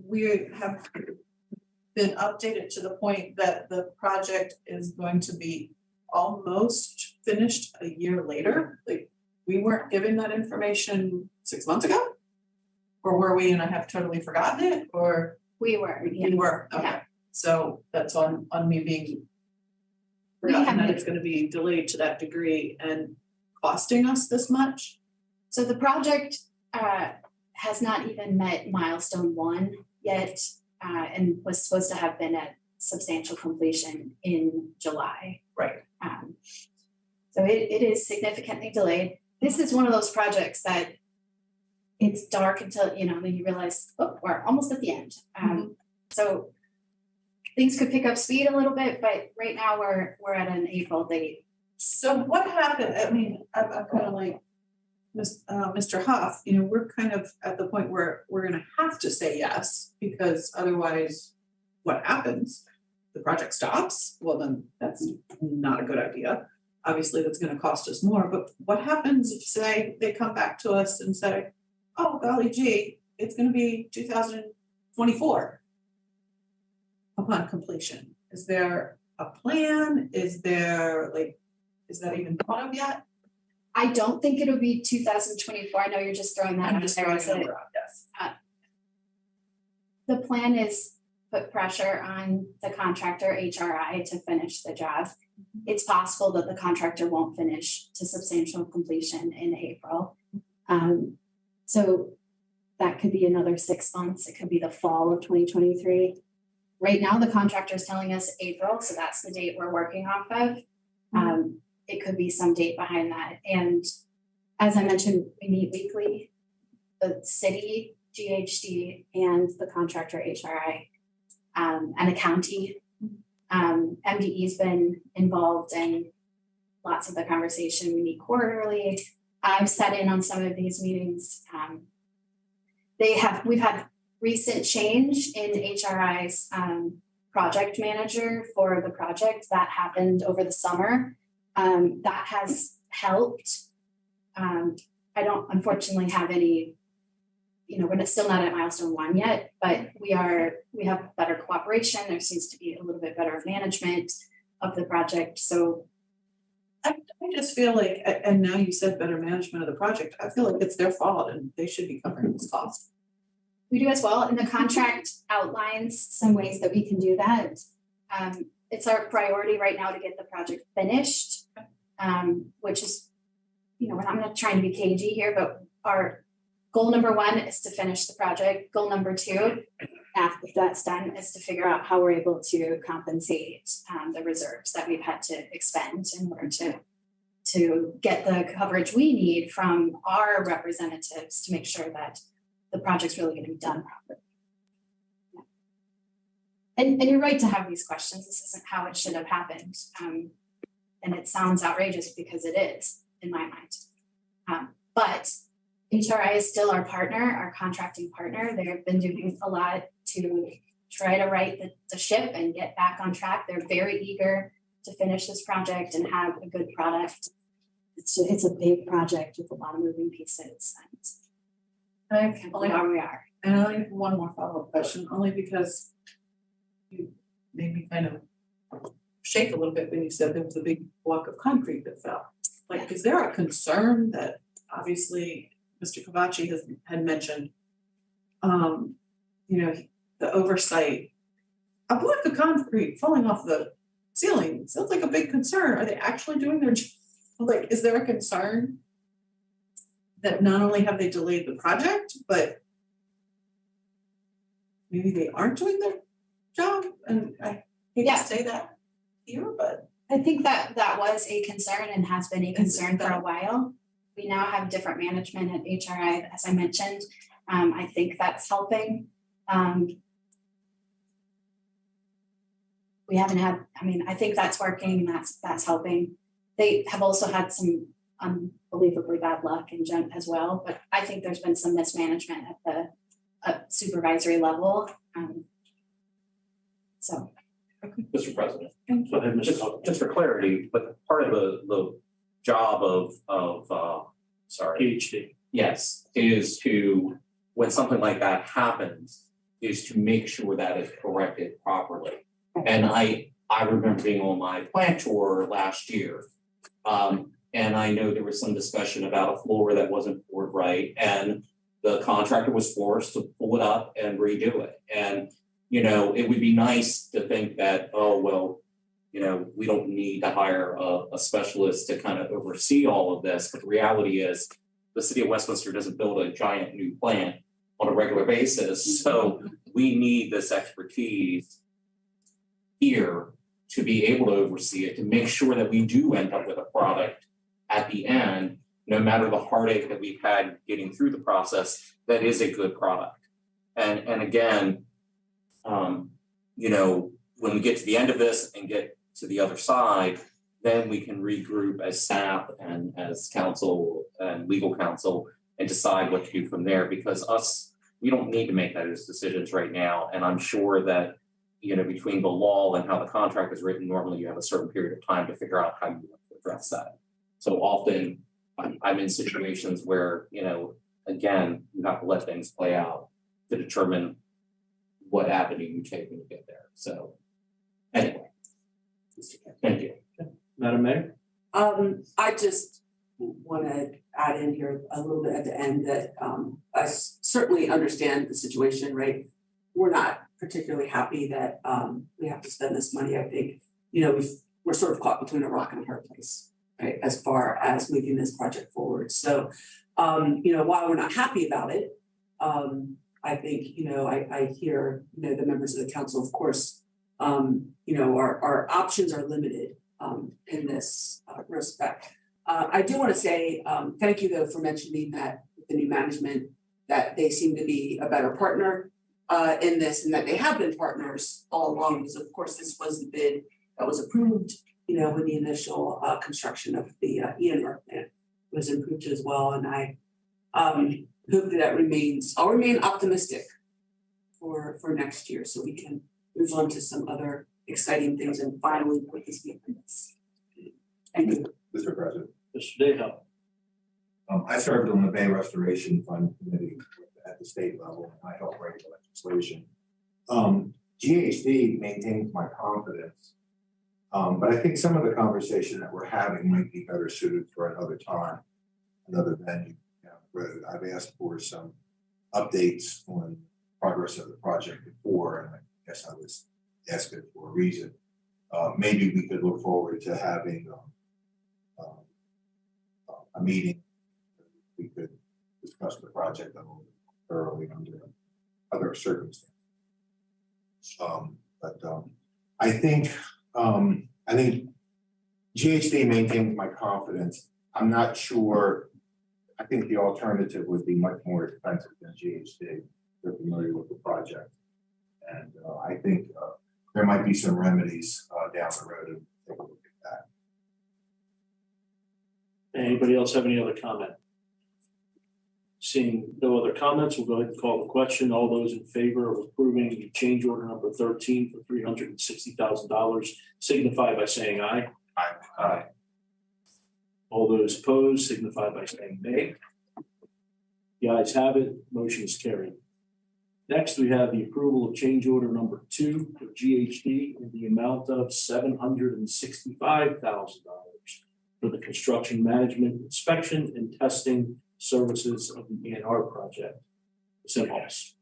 we have been updated to the point that the project is going to be almost finished a year later. Like, we weren't given that information 6 months ago? Or were we, and I have totally forgotten it, or? We were, yeah. We were, okay. Yeah. So that's on me being We forgotten that haven't- it's gonna be delayed to that degree and costing us this much. So the project has not even met milestone 1 yet, and was supposed to have been at substantial completion in July. Right. So it is significantly delayed. This is one of those projects that it's dark until, then you realize, oh, we're almost at the end. So things could pick up speed a little bit, but right now we're at an April date. So what happened, I mean, I'm kind of like Mr. Huff, we're kind of at the point where we're gonna have to say yes, because otherwise what happens? The project stops? Well, then that's not a good idea. Obviously, that's gonna cost us more, but what happens if, say, they come back to us and say, oh, golly gee, it's gonna be 2024 upon completion? Is there a plan? Is that even thought of yet? I don't think it'll be 2024. I know you're just throwing that I'm out just there. throwing a So number out, yes. the plan is put pressure on the contractor, HRI, to finish the job. It's possible that the contractor won't finish to substantial completion in April. So that could be another 6 months. It could be the fall of 2023. Right now, the contractor is telling us April, so that's the date we're working off of. It could be some date behind that. And as I mentioned, we meet weekly, the city, GHD, and the contractor, HRI, and a county. MDE's been involved in lots of the conversation. We meet quarterly. I've sat in on some of these meetings. We've had recent change in HRI's project manager for the project that happened over the summer. That has helped. I don't unfortunately have any, we're still not at milestone 1 yet, but we have better cooperation. There seems to be a little bit better management of the project. So I just feel like, and now you said better management of the project, I feel like it's their fault and they should be covering this cost. we do as well, and the contract outlines some ways that we can do that. It's our priority right now to get the project finished, which is, I'm not trying to be cagey here, but our goal number 1 is to finish the project. Goal number 2, after that's done, is to figure out how we're able to compensate the reserves that we've had to expend in order to to get the coverage we need from our representatives to make sure that the project's really gonna be done properly. And you're right to have these questions. This isn't how it should have happened. And it sounds outrageous because it is, in my mind. But HRI is still our partner, our contracting partner. They've been doing a lot to try to right the ship and get back on track. They're very eager to finish this project and have a good product. It's a big project with a lot of moving pieces. And I can't believe where we are. And I only have one more follow-up question, only because you made me kind of shake a little bit when you said there was a big block of concrete that fell. Like, is there a concern that obviously Mr. Cavacci had mentioned, the oversight, a block of concrete falling off the ceiling sounds like a big concern. Are they actually doing their job? Like, is there a concern that not only have they delayed the project, but maybe they aren't doing their job? And I hate to say that here, but I think that was a concern and has been a concern for a while. We now have different management at HRI, as I mentioned. I think that's helping. We haven't had, I think that's working, that's helping. They have also had some unbelievably bad luck in gen as well, but I think there's been some mismanagement at the supervisory level. So. Mr. President. Go ahead, Mr. Just for clarity, but part of the job of PhD. Yes, is to, when something like that happens, is to make sure that is corrected properly. And I remember being on my plant tour last year. And I know there was some discussion about a floor that wasn't poured right, and the contractor was forced to pull it up and redo it. And, it would be nice to think that, oh, well, we don't need to hire a specialist to kind of oversee all of this. But the reality is the city of Westminster doesn't build a giant new plant on a regular basis. So we need this expertise here to be able to oversee it, to make sure that we do end up with a product at the end, no matter the heartache that we've had getting through the process, that is a good product. And again, when we get to the end of this and get to the other side, then we can regroup as staff and as council and legal counsel and decide what to do from there, because we don't need to make those decisions right now. And I'm sure that, between the law and how the contract is written, normally you have a certain period of time to figure out how you want to address that. So often I'm in situations where, again, you have to let things play out to determine what avenue you take when you get there. So anyway, thank you. Madam Mayor? I just want to add in here a little bit at the end that I certainly understand the situation, right? We're not particularly happy that we have to spend this money. I think, we're sort of caught between a rock and a hard place, right? As far as moving this project forward. So, while we're not happy about it, I think, I hear, the members of the council, of course, our options are limited in this respect. I do want to say thank you, though, for mentioning that with the new management, that they seem to be a better partner in this, and that they have been partners all along, because of course this was the bid that was approved, when the initial construction of the ENR plant was approved as well. And I hope that I'll remain optimistic for next year, so we can move on to some other exciting things and finally put this behind us. Thank you. Mr. President. Mr. Dayhoff. I served on the Bay Restoration Fund Committee at the state level, and I helped write the legislation. GHD maintains my confidence, but I think some of the conversation that we're having might be better suited for another time, another venue. I've asked for some updates on progress of the project before, and I guess I was asking for a reason. Maybe we could look forward to having a meeting. We could discuss the project a little thoroughly under other circumstances. I think GHD maintains my confidence. I'm not sure. I think the alternative would be much more expensive than GHD. They're familiar with the project. And I think there might be some remedies down the road to take a look at that. Anybody else have any other comment? Seeing no other comments, we'll go ahead and call the question. All those in favor of approving the change order number 13 for $360,000 signify by saying aye. Aye. Aye. All those opposed signify by saying nay. The ayes have it, motion is carried. Next, we have the approval of change order number 2 for GHD in the amount of $765,000 for the construction management, inspection, and testing services of the ENR project. Simples.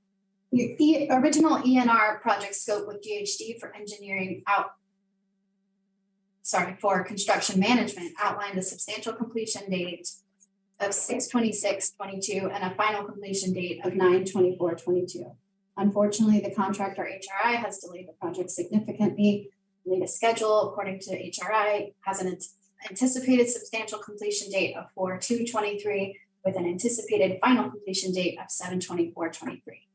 The original ENR project scope with GHD for for construction management outlined a substantial completion date of 6/26/22 and a final completion date of 9/24/22. Unfortunately, the contractor HRI has delayed the project significantly. The latest schedule, according to HRI, has an anticipated substantial completion date of 4/2/23 with an anticipated final completion date of 7/24/23.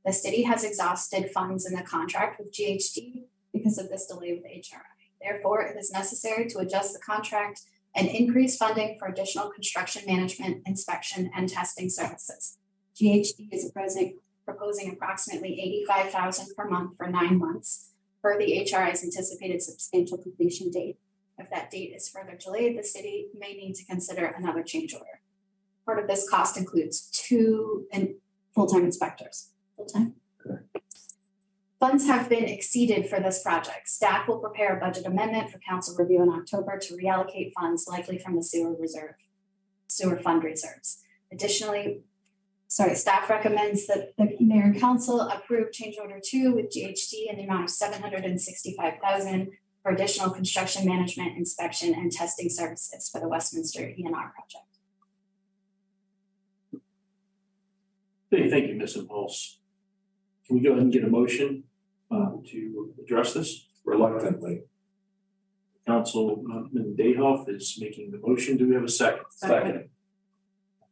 The city has exhausted funds in the contract with GHD because of this delay with HRI. Therefore, it is necessary to adjust the contract and increase funding for additional construction management, inspection, and testing services. GHD is proposing approximately $85,000 per month for 9 months per the HRI's anticipated substantial completion date. If that date is further delayed, the city may need to consider another change order. Part of this cost includes 2 full-time inspectors. Full-time? Funds have been exceeded for this project. Staff will prepare a budget amendment for council review in October to reallocate funds likely from the sewer fund reserves. Additionally, staff recommends that the mayor and council approve change order 2 with GHD in the amount of $765,000 for additional construction management, inspection, and testing services for the Westminster ENR project. Okay, thank you, Ms. Impulse. Can we go ahead and get a motion to address this? Reluctantly. Councilman Dayhoff is making the motion. Do we have a second? Second.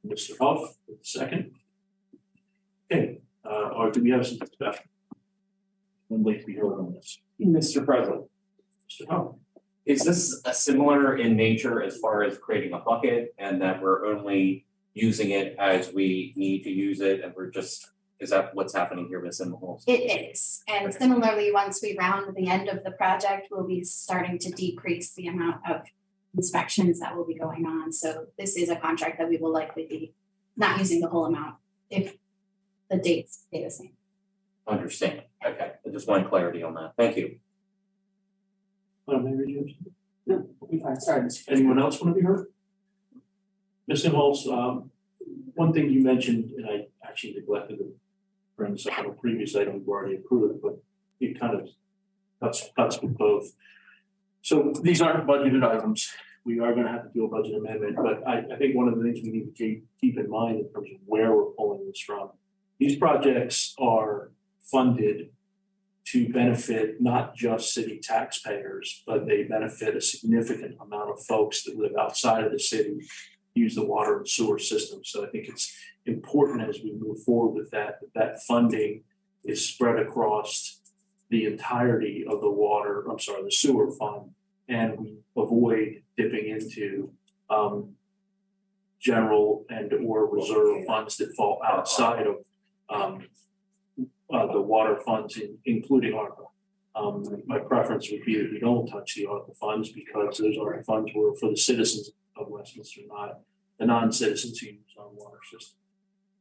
Mr. Huff, with the second. Okay, or do we have some discussion? I'd like to be heard on this. Mr. President, Mr. Huff. is this similar in nature as far as creating a bucket and that we're only using it as we need to use it and is that what's happening here, Ms. Imhoff? It is, and similarly, once we round the end of the project, we'll be starting to decrease the amount of inspections that will be going on. So this is a contract that we will likely be not using the whole amount if the dates stay the same. Understand. Okay, I just wanted clarity on that. Thank you. Mary James? No, we'll be fine. Sorry, Mr. Anyone else want to be heard? Ms. Impulse, one thing you mentioned, and I actually neglected to bring this up on a previous item we've already approved, but it kind of cuts with both. So these aren't budgeted items. We are going to have to do a budget amendment, but I think one of the things we need to keep in mind in terms of where we're pulling this from. These projects are funded to benefit not just city taxpayers, but they benefit a significant amount of folks that live outside of the city, use the water and sewer system. So I think it's important as we move forward with that funding is spread across the entirety of the sewer fund, and we avoid dipping into general and or reserve funds that fall outside of the water funds, including ARPA. My preference would be that we don't touch the ARPA funds because those ARPA funds were for the citizens of Westminster, not the non-citizens who use our water system,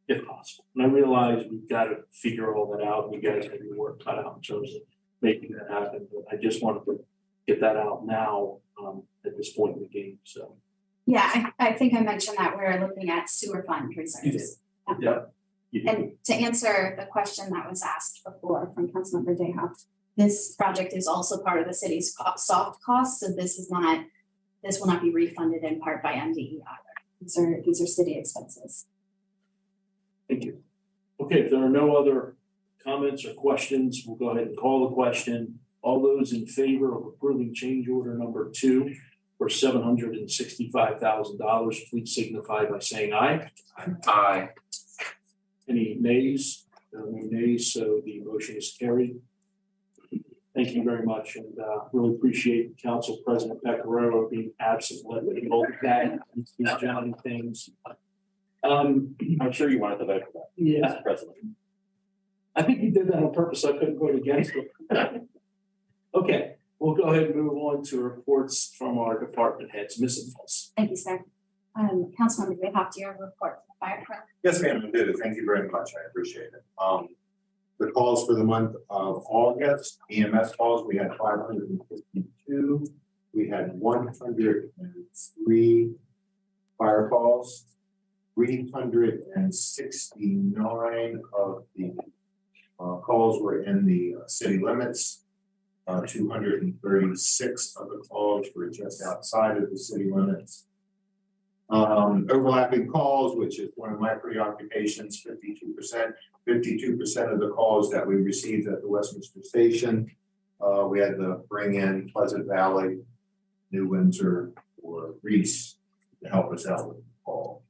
if possible. And I realize we've got to figure all that out, and you guys have your work cut out in terms of making that happen, but I just wanted to get that out now at this point in the game, so. Yeah, I think I mentioned that we're looking at sewer fund reserves. Yeah. And to answer the question that was asked before from Councilmember Dayhoff, this project is also part of the city's soft costs, so this will not be refunded in part by MDE either. These are city expenses. Thank you. Okay, if there are no other comments or questions, we'll go ahead and call the question. All those in favor of approving change order number 2 for $765,000. Please signify by saying aye. Aye. Any nays? There are no nays, so the motion is carried. Thank you very much, and really appreciate Council President Pecoraro being absent, letting me hold that and these challenging things. I'm sure you wanted to vote for that, Yeah, Mr. President. I think he did that on purpose. I couldn't vote against it. Okay, we'll go ahead and move on to reports from our department heads. Mrs. Voss. Thank you, sir. Councilmember, we have to your report from the fire department. Yes, ma'am, I did. Thank you very much. I appreciate it. The calls for the month of August, EMS calls, we had 552. We had 103 fire calls. 369 of the calls were in the city limits. 236 of the calls were just outside of the city limits. Overlapping calls, which is one of my preoccupations, 52%. 52% of the calls that we received at the Westminster station, we had to bring in Pleasant Valley, New Windsor, or Reese to help us out with the call.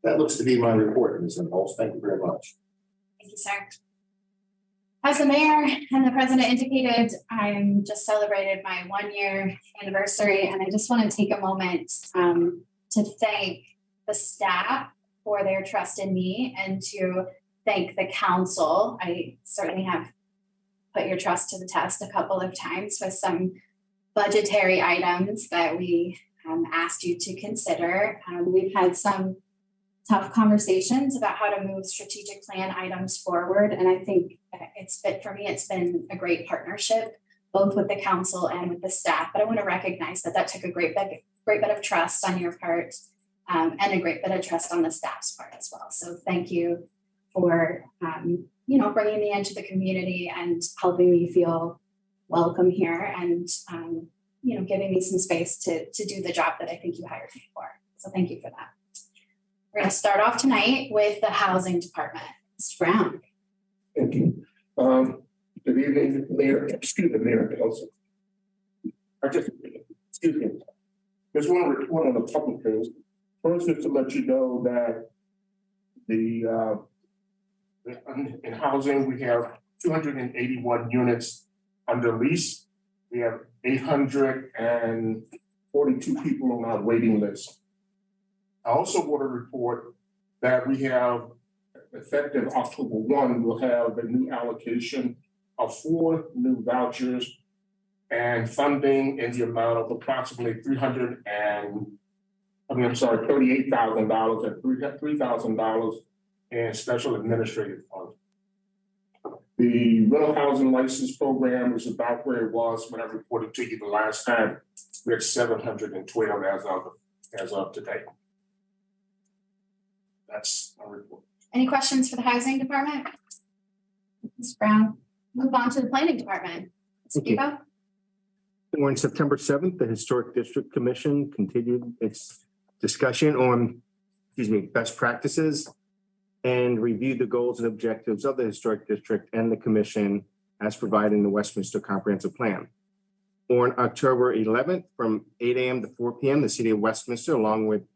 That looks to be my report, Ms. Impulse. Thank you very much. Thank you, sir. As the mayor and the president indicated, I'm just celebrated my 1-year anniversary, and I just want to take a moment to thank the staff for their trust in me and to thank the council. I certainly have put your trust to the test a couple of times with some budgetary items that we asked you to consider. We've had some tough conversations about how to move strategic plan items forward. And I think it's been a great partnership, both with the council and with the staff. But I want to recognize that took a great bit of trust on your part and a great bit of trust on the staff's part as well. So thank you for, bringing me into the community and helping me feel welcome here and, giving me some space to do the job that I think you hired me for. So thank you for that. We're going to start off tonight with the housing department. Mr. Brown. Thank you. Good evening, Mayor, Mayor Council. Just want to report on a couple things. First is to let you know that in housing, we have 281 units under lease. We have 842 people on our waiting list. I also want to report that we have, effective October 1, we'll have a new allocation of 4 new vouchers and funding in the amount of approximately $38,000 and $3,000 in special administrative funds. The rental housing license program is about where it was when I reported to you the last time. We're at 712 as of today. That's my report. Any questions for the housing department? Ms. Brown, move on to the planning department. Mr. Debo. On September 7th, the Historic District Commission continued its discussion on, best practices and reviewed the goals and objectives of the Historic District and the Commission as provided in the Westminster Comprehensive Plan. On October 11th, from 8 a.m. to 4 p.m., the City of Westminster, along with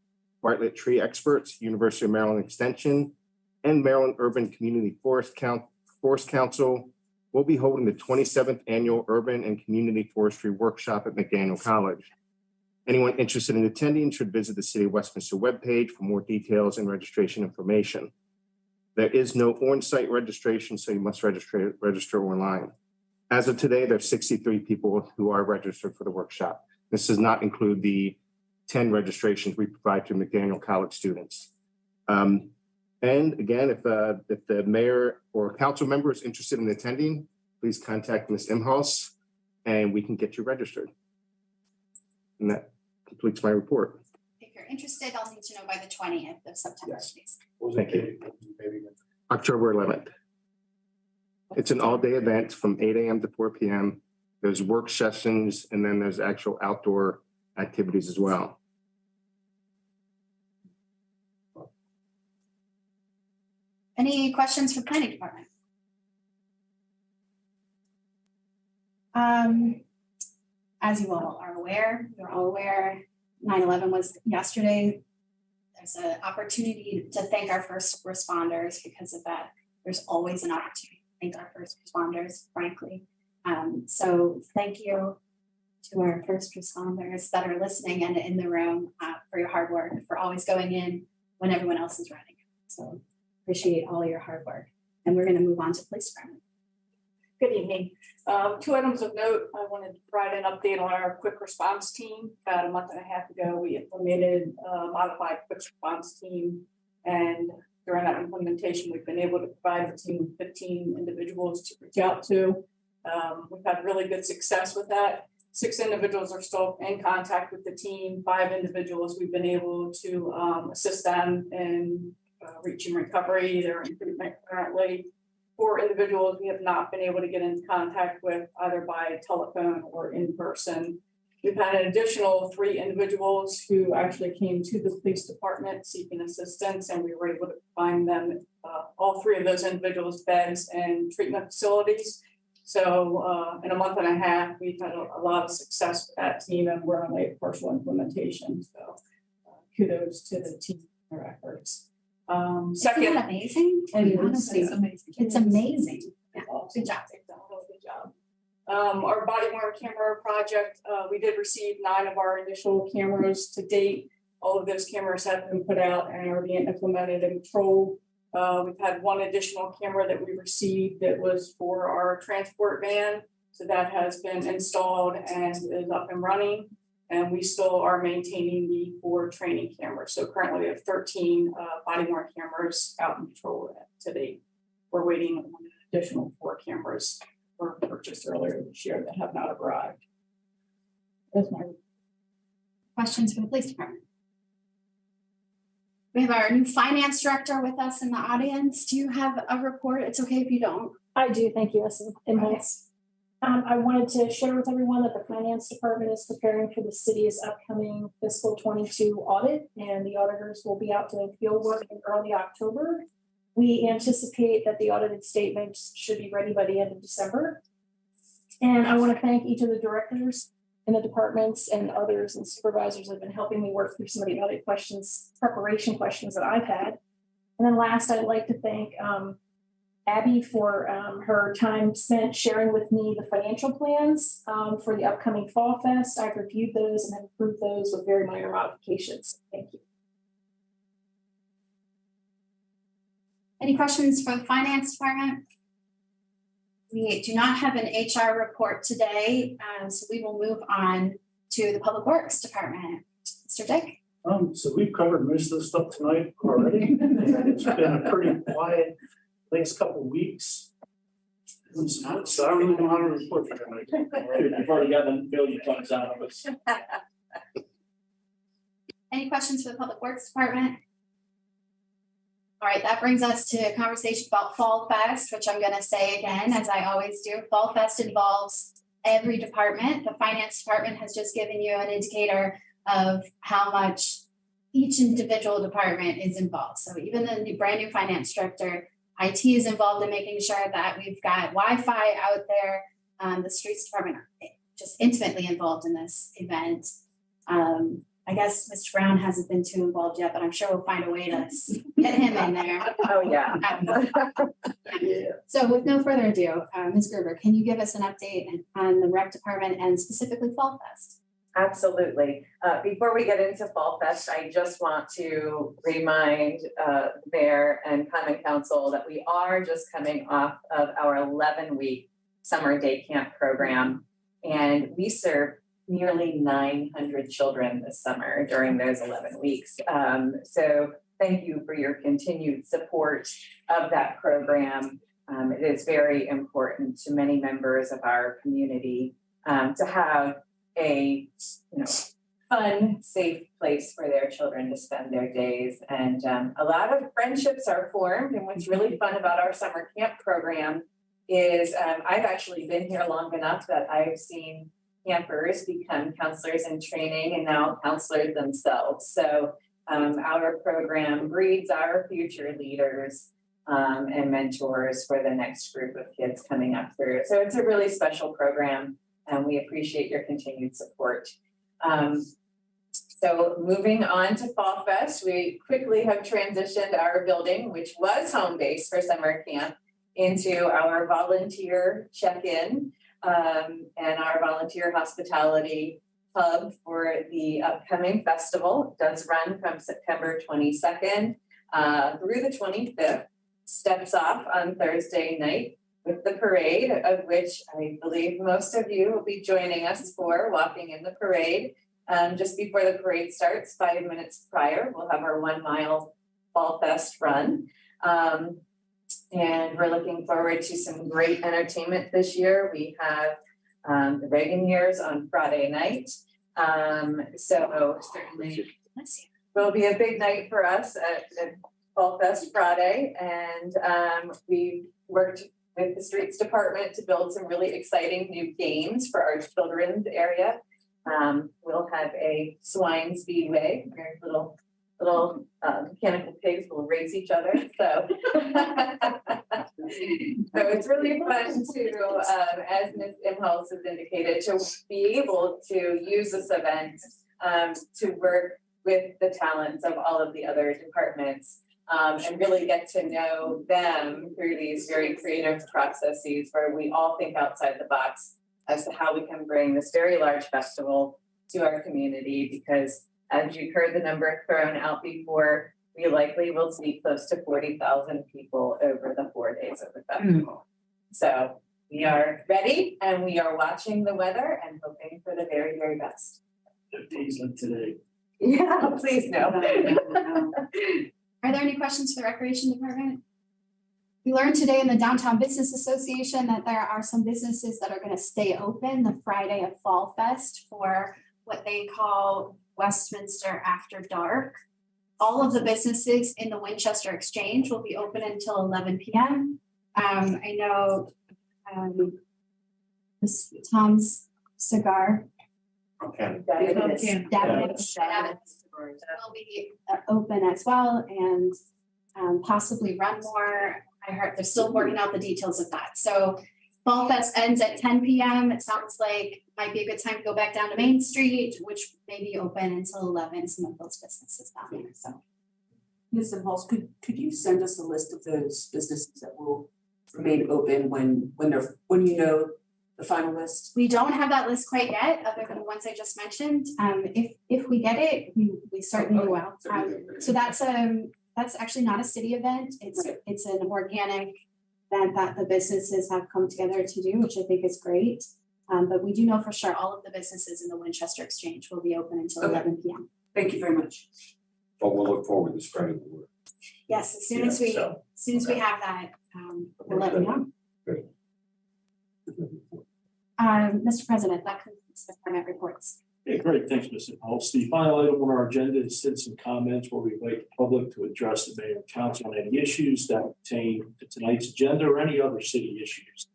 Bartlett Tree Experts, University of Maryland Extension, and Maryland Urban Community Forest Council will be holding the 27th Annual Urban and Community Forestry Workshop at McDaniel College. Anyone interested in attending should visit the City of Westminster webpage for more details and registration information. There is no on-site registration, so you must register online. As of today, there are 63 people who are registered for the workshop. This does not include the 10 registrations we provide to McDaniel College students. And again, if the mayor or council member is interested in attending, please contact Ms. Imhouse and we can get you registered. And that completes my report. If you're interested, I'll need to know by the 20th of September, Yes. please. Thank you. October 11th. It's an all-day event from 8 a.m. to 4 p.m. There's work sessions and then there's actual outdoor activities as well. Any questions for planning department? as you all are aware, you're all aware, 9/11 was yesterday. There's an opportunity to thank our first responders because of that. There's always an opportunity to thank our first responders, frankly. So thank you to our first responders that are listening and in the room for your hard work, for always going in when everyone else is running. So appreciate all your hard work. And we're going to move on to police department. Good evening. 2 items of note. I wanted to provide an update on our quick response team. About a month and a half ago, we implemented a modified quick response team. And during that implementation, we've been able to provide a team of 15 individuals to reach out to. We've had really good success with that. 6 individuals are still in contact with the team. 5 individuals, we've been able to assist them in reaching recovery. They're in treatment currently. 4 individuals we have not been able to get into contact with either by telephone or in person. We've had an additional 3 individuals who actually came to the police department seeking assistance, and we were able to find them, all 3 of those individuals, beds and treatment facilities. So in a month and a half, we've had a lot of success with that team, and we're on a partial implementation. So kudos to the team for their efforts. Isn't that amazing? Honestly, it's amazing. Yeah, good job. Good job. Our body worn camera project, we did receive 9 of our initial cameras to date. All of those cameras have been put out and are being implemented and controlled. We've had 1 additional camera that we received that was for our transport van. So that has been installed and is up and running. And we still are maintaining the 4 training cameras. So currently we have 13 body worn cameras out in control to date. We're waiting on an additional 4 cameras were purchased earlier this year that have not arrived. That's my questions for the police department. We have our new finance director with us in the audience. Do you have a report? It's okay if you don't. I do, thank you, I wanted to share with everyone that the finance department is preparing for the city's upcoming fiscal 22 audit, and the auditors will be out doing field work in early October. We anticipate that the audited statements should be ready by the end of December. And I want to thank each of the directors in the departments and others and supervisors that have been helping me work through some of the audit questions, preparation questions that I've had. And then last, I'd like to thank Abby for her time spent sharing with me the financial plans for the upcoming Fallfest. I've reviewed those and have approved those with very minor modifications. Thank you. Any questions for the finance department? We do not have an HR report today, so we will move on to the public works department. Mr. Dick? So we've covered most of the stuff tonight already. It's been a pretty quiet last couple of weeks. So I don't really know how to report for tonight. You've already got the million funds out of us. Any questions for the public works department? All right, that brings us to a conversation about Fallfest, which I'm going to say again, as I always do. Fallfest involves every department. The finance department has just given you an indicator of how much each individual department is involved. So even the brand new finance director, IT is involved in making sure that we've got Wi-Fi out there. The streets department are just intimately involved in this event. I guess Mr. Brown hasn't been too involved yet, but I'm sure we'll find a way to get him in there. Oh, yeah. Yeah. So with no further ado, Ms. Gerber, can you give us an update on the rec department and specifically Fallfest? Absolutely. Before we get into Fallfest, I just want to remind Mayor and Common Council that we are just coming off of our 11-week summer day camp program, and we serve nearly 900 children this summer during those 11 weeks. So thank you for your continued support of that program. It is very important to many members of our community to have a fun, safe place for their children to spend their days. And a lot of friendships are formed. And what's really fun about our summer camp program is I've actually been here long enough that I've seen campers become counselors in training and now counselors themselves. So our program breeds our future leaders and mentors for the next group of kids coming up through. So it's a really special program. and we appreciate your continued support. So moving on to Fallfest, we quickly have transitioned our building, which was home base for summer camp, into our volunteer check-in and our volunteer hospitality hub for the upcoming festival. It does run from September 22nd through the 25th. Steps off on Thursday night with the parade, of which I believe most of you will be joining us for, walking in the parade. Just before the parade starts, 5 minutes prior, we'll have our 1 mile Fallfest run. And we're looking forward to some great entertainment this year. We have the Reagan Years on Friday night. So certainly will be a big night for us at Fallfest Friday. And we worked with the streets department to build some really exciting new games for our children's area. We'll have a swine speedway, where little mechanical pigs will race each other. So, so it's really fun to, as Ms. Imholz has indicated, to be able to use this event to work with the talents of all of the other departments and really get to know them through these very creative processes where we all think outside the box as to how we can bring this very large festival to our community, because as you've heard the number thrown out before, we likely will see close to 40,000 people over the 4 days of the festival. So we are ready and we are watching the weather and hoping for the very, very best. 5 days like today. Yeah, please no. Are there any questions for the Recreation Department? We learned today in the Downtown Business Association that there are some businesses that are going to stay open the Friday of Fallfest for what they call Westminster After Dark. All of the businesses in the Winchester Exchange will be open until 11 p.m. I know Tom's Cigar. Okay. David's will be open as well, and possibly run more. I heard they're still working out the details of that. So Fallfest ends at 10 p.m. It sounds like might be a good time to go back down to Main Street, which may be open until 11, some of those businesses down there. So Ms. Imholz, could you send us a list of those businesses that will remain open when you know the final list? we don't have that list quite yet, other than the ones I just mentioned. If we get it, we certainly will. So that's actually not a city event. It's an organic event that the businesses have come together to do, which I think is great. But we do know for sure all of the businesses in the Winchester Exchange will be open until 11 p.m. Thank you very much. But we'll look forward to spreading the word. Yes, as soon as we have that, we'll let you know. Good. Mr. President, that concludes the department reports. Okay, great. Thanks, Ms. Imholz. The final item on our agenda is citizen comments, where we invite the public to address the mayor and council on any issues that pertain to tonight's agenda or any other city issues.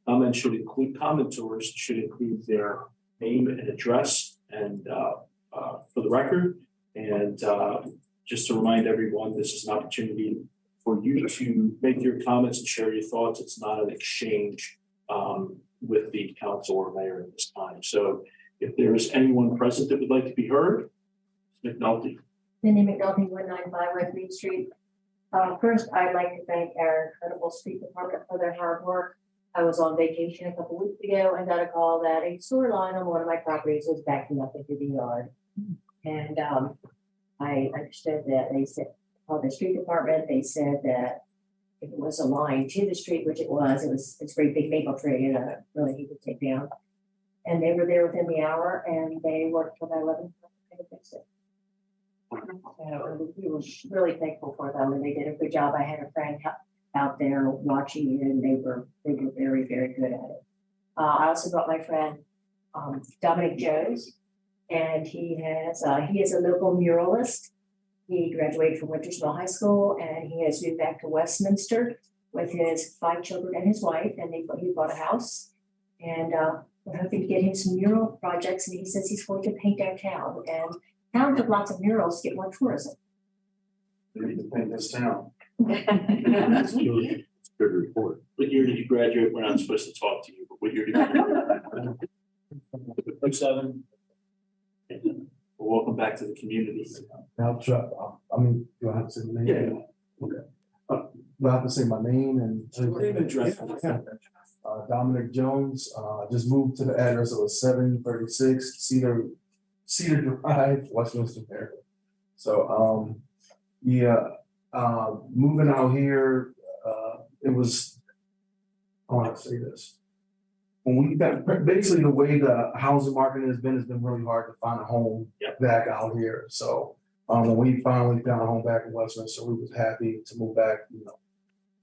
Commenters should include their name and address and for the record. And just to remind everyone, this is an opportunity for you to make your comments and share your thoughts. It's not an exchange with the council or mayor at this time. So if there is anyone present that would like to be heard, McNulty. Cindy McNulty, 195 West Main Street. First, I'd like to thank our incredible street department for their hard work. I was on vacation a couple weeks ago and got a call that a sewer line on one of my properties was backing up into the yard. And I understood that they said, called the street department, they said that if it was a line to the street, which it's a very big maple tree and really need to take down. And they were there within the hour and they worked till 11 to fix it. So we were really thankful for them and they did a good job. I had a friend out there watching it and they were very, very good at it. I also got my friend Dominic Jones, and he is a local muralist. He graduated from Wintersville High School and he has moved back to Westminster with his 5 children and his wife, and he bought a house. And we're hoping to get him some mural projects, and he says he's going to paint our town. And towns with lots of murals get more tourism. We need to paint this town. That's Good report. What year did you graduate? We're not supposed to talk to you, but what year did you graduate? 7. Welcome back to the community. I'll try, I mean, do I have to say my name? Okay. Do I have to say my name and? Name and address. Dominic Jones, just moved to the address of 736 Cedar Drive, Westminster, Maryland. So, moving out here, it was, I want to say this. When we got, basically the way the housing market has been really hard to find a home back out here. So, when we finally found a home back in Westminster, we was happy to move back, you know,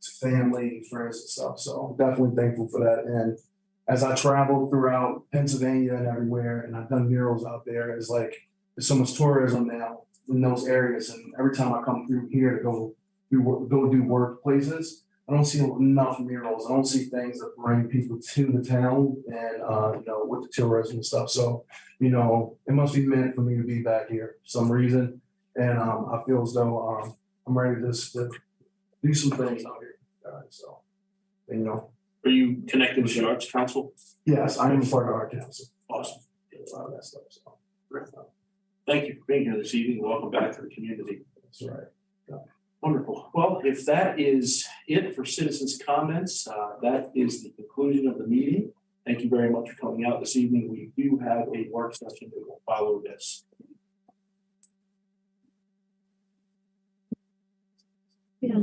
to family, friends and stuff. So I'm definitely thankful for that. And as I traveled throughout Pennsylvania and everywhere, and I've done murals out there, it's like, there's so much tourism now in those areas. And every time I come through here to go do workplaces, I don't see enough murals. I don't see things that bring people to the town and, you know, with the tourism and stuff. So, you know, it must be meant for me to be back here for some reason. And I feel as though I'm ready to just do some things out here. So, you know. Are you connected with the Arts Council? Yes, I am part of our council. Awesome. A lot of that stuff. So. Thank you for being here this evening. Welcome back to the community. That's right. Yeah. Wonderful. Well, if that is it for citizens' comments, that is the conclusion of the meeting. Thank you very much for coming out this evening. We do have a work session that will follow this. Yeah,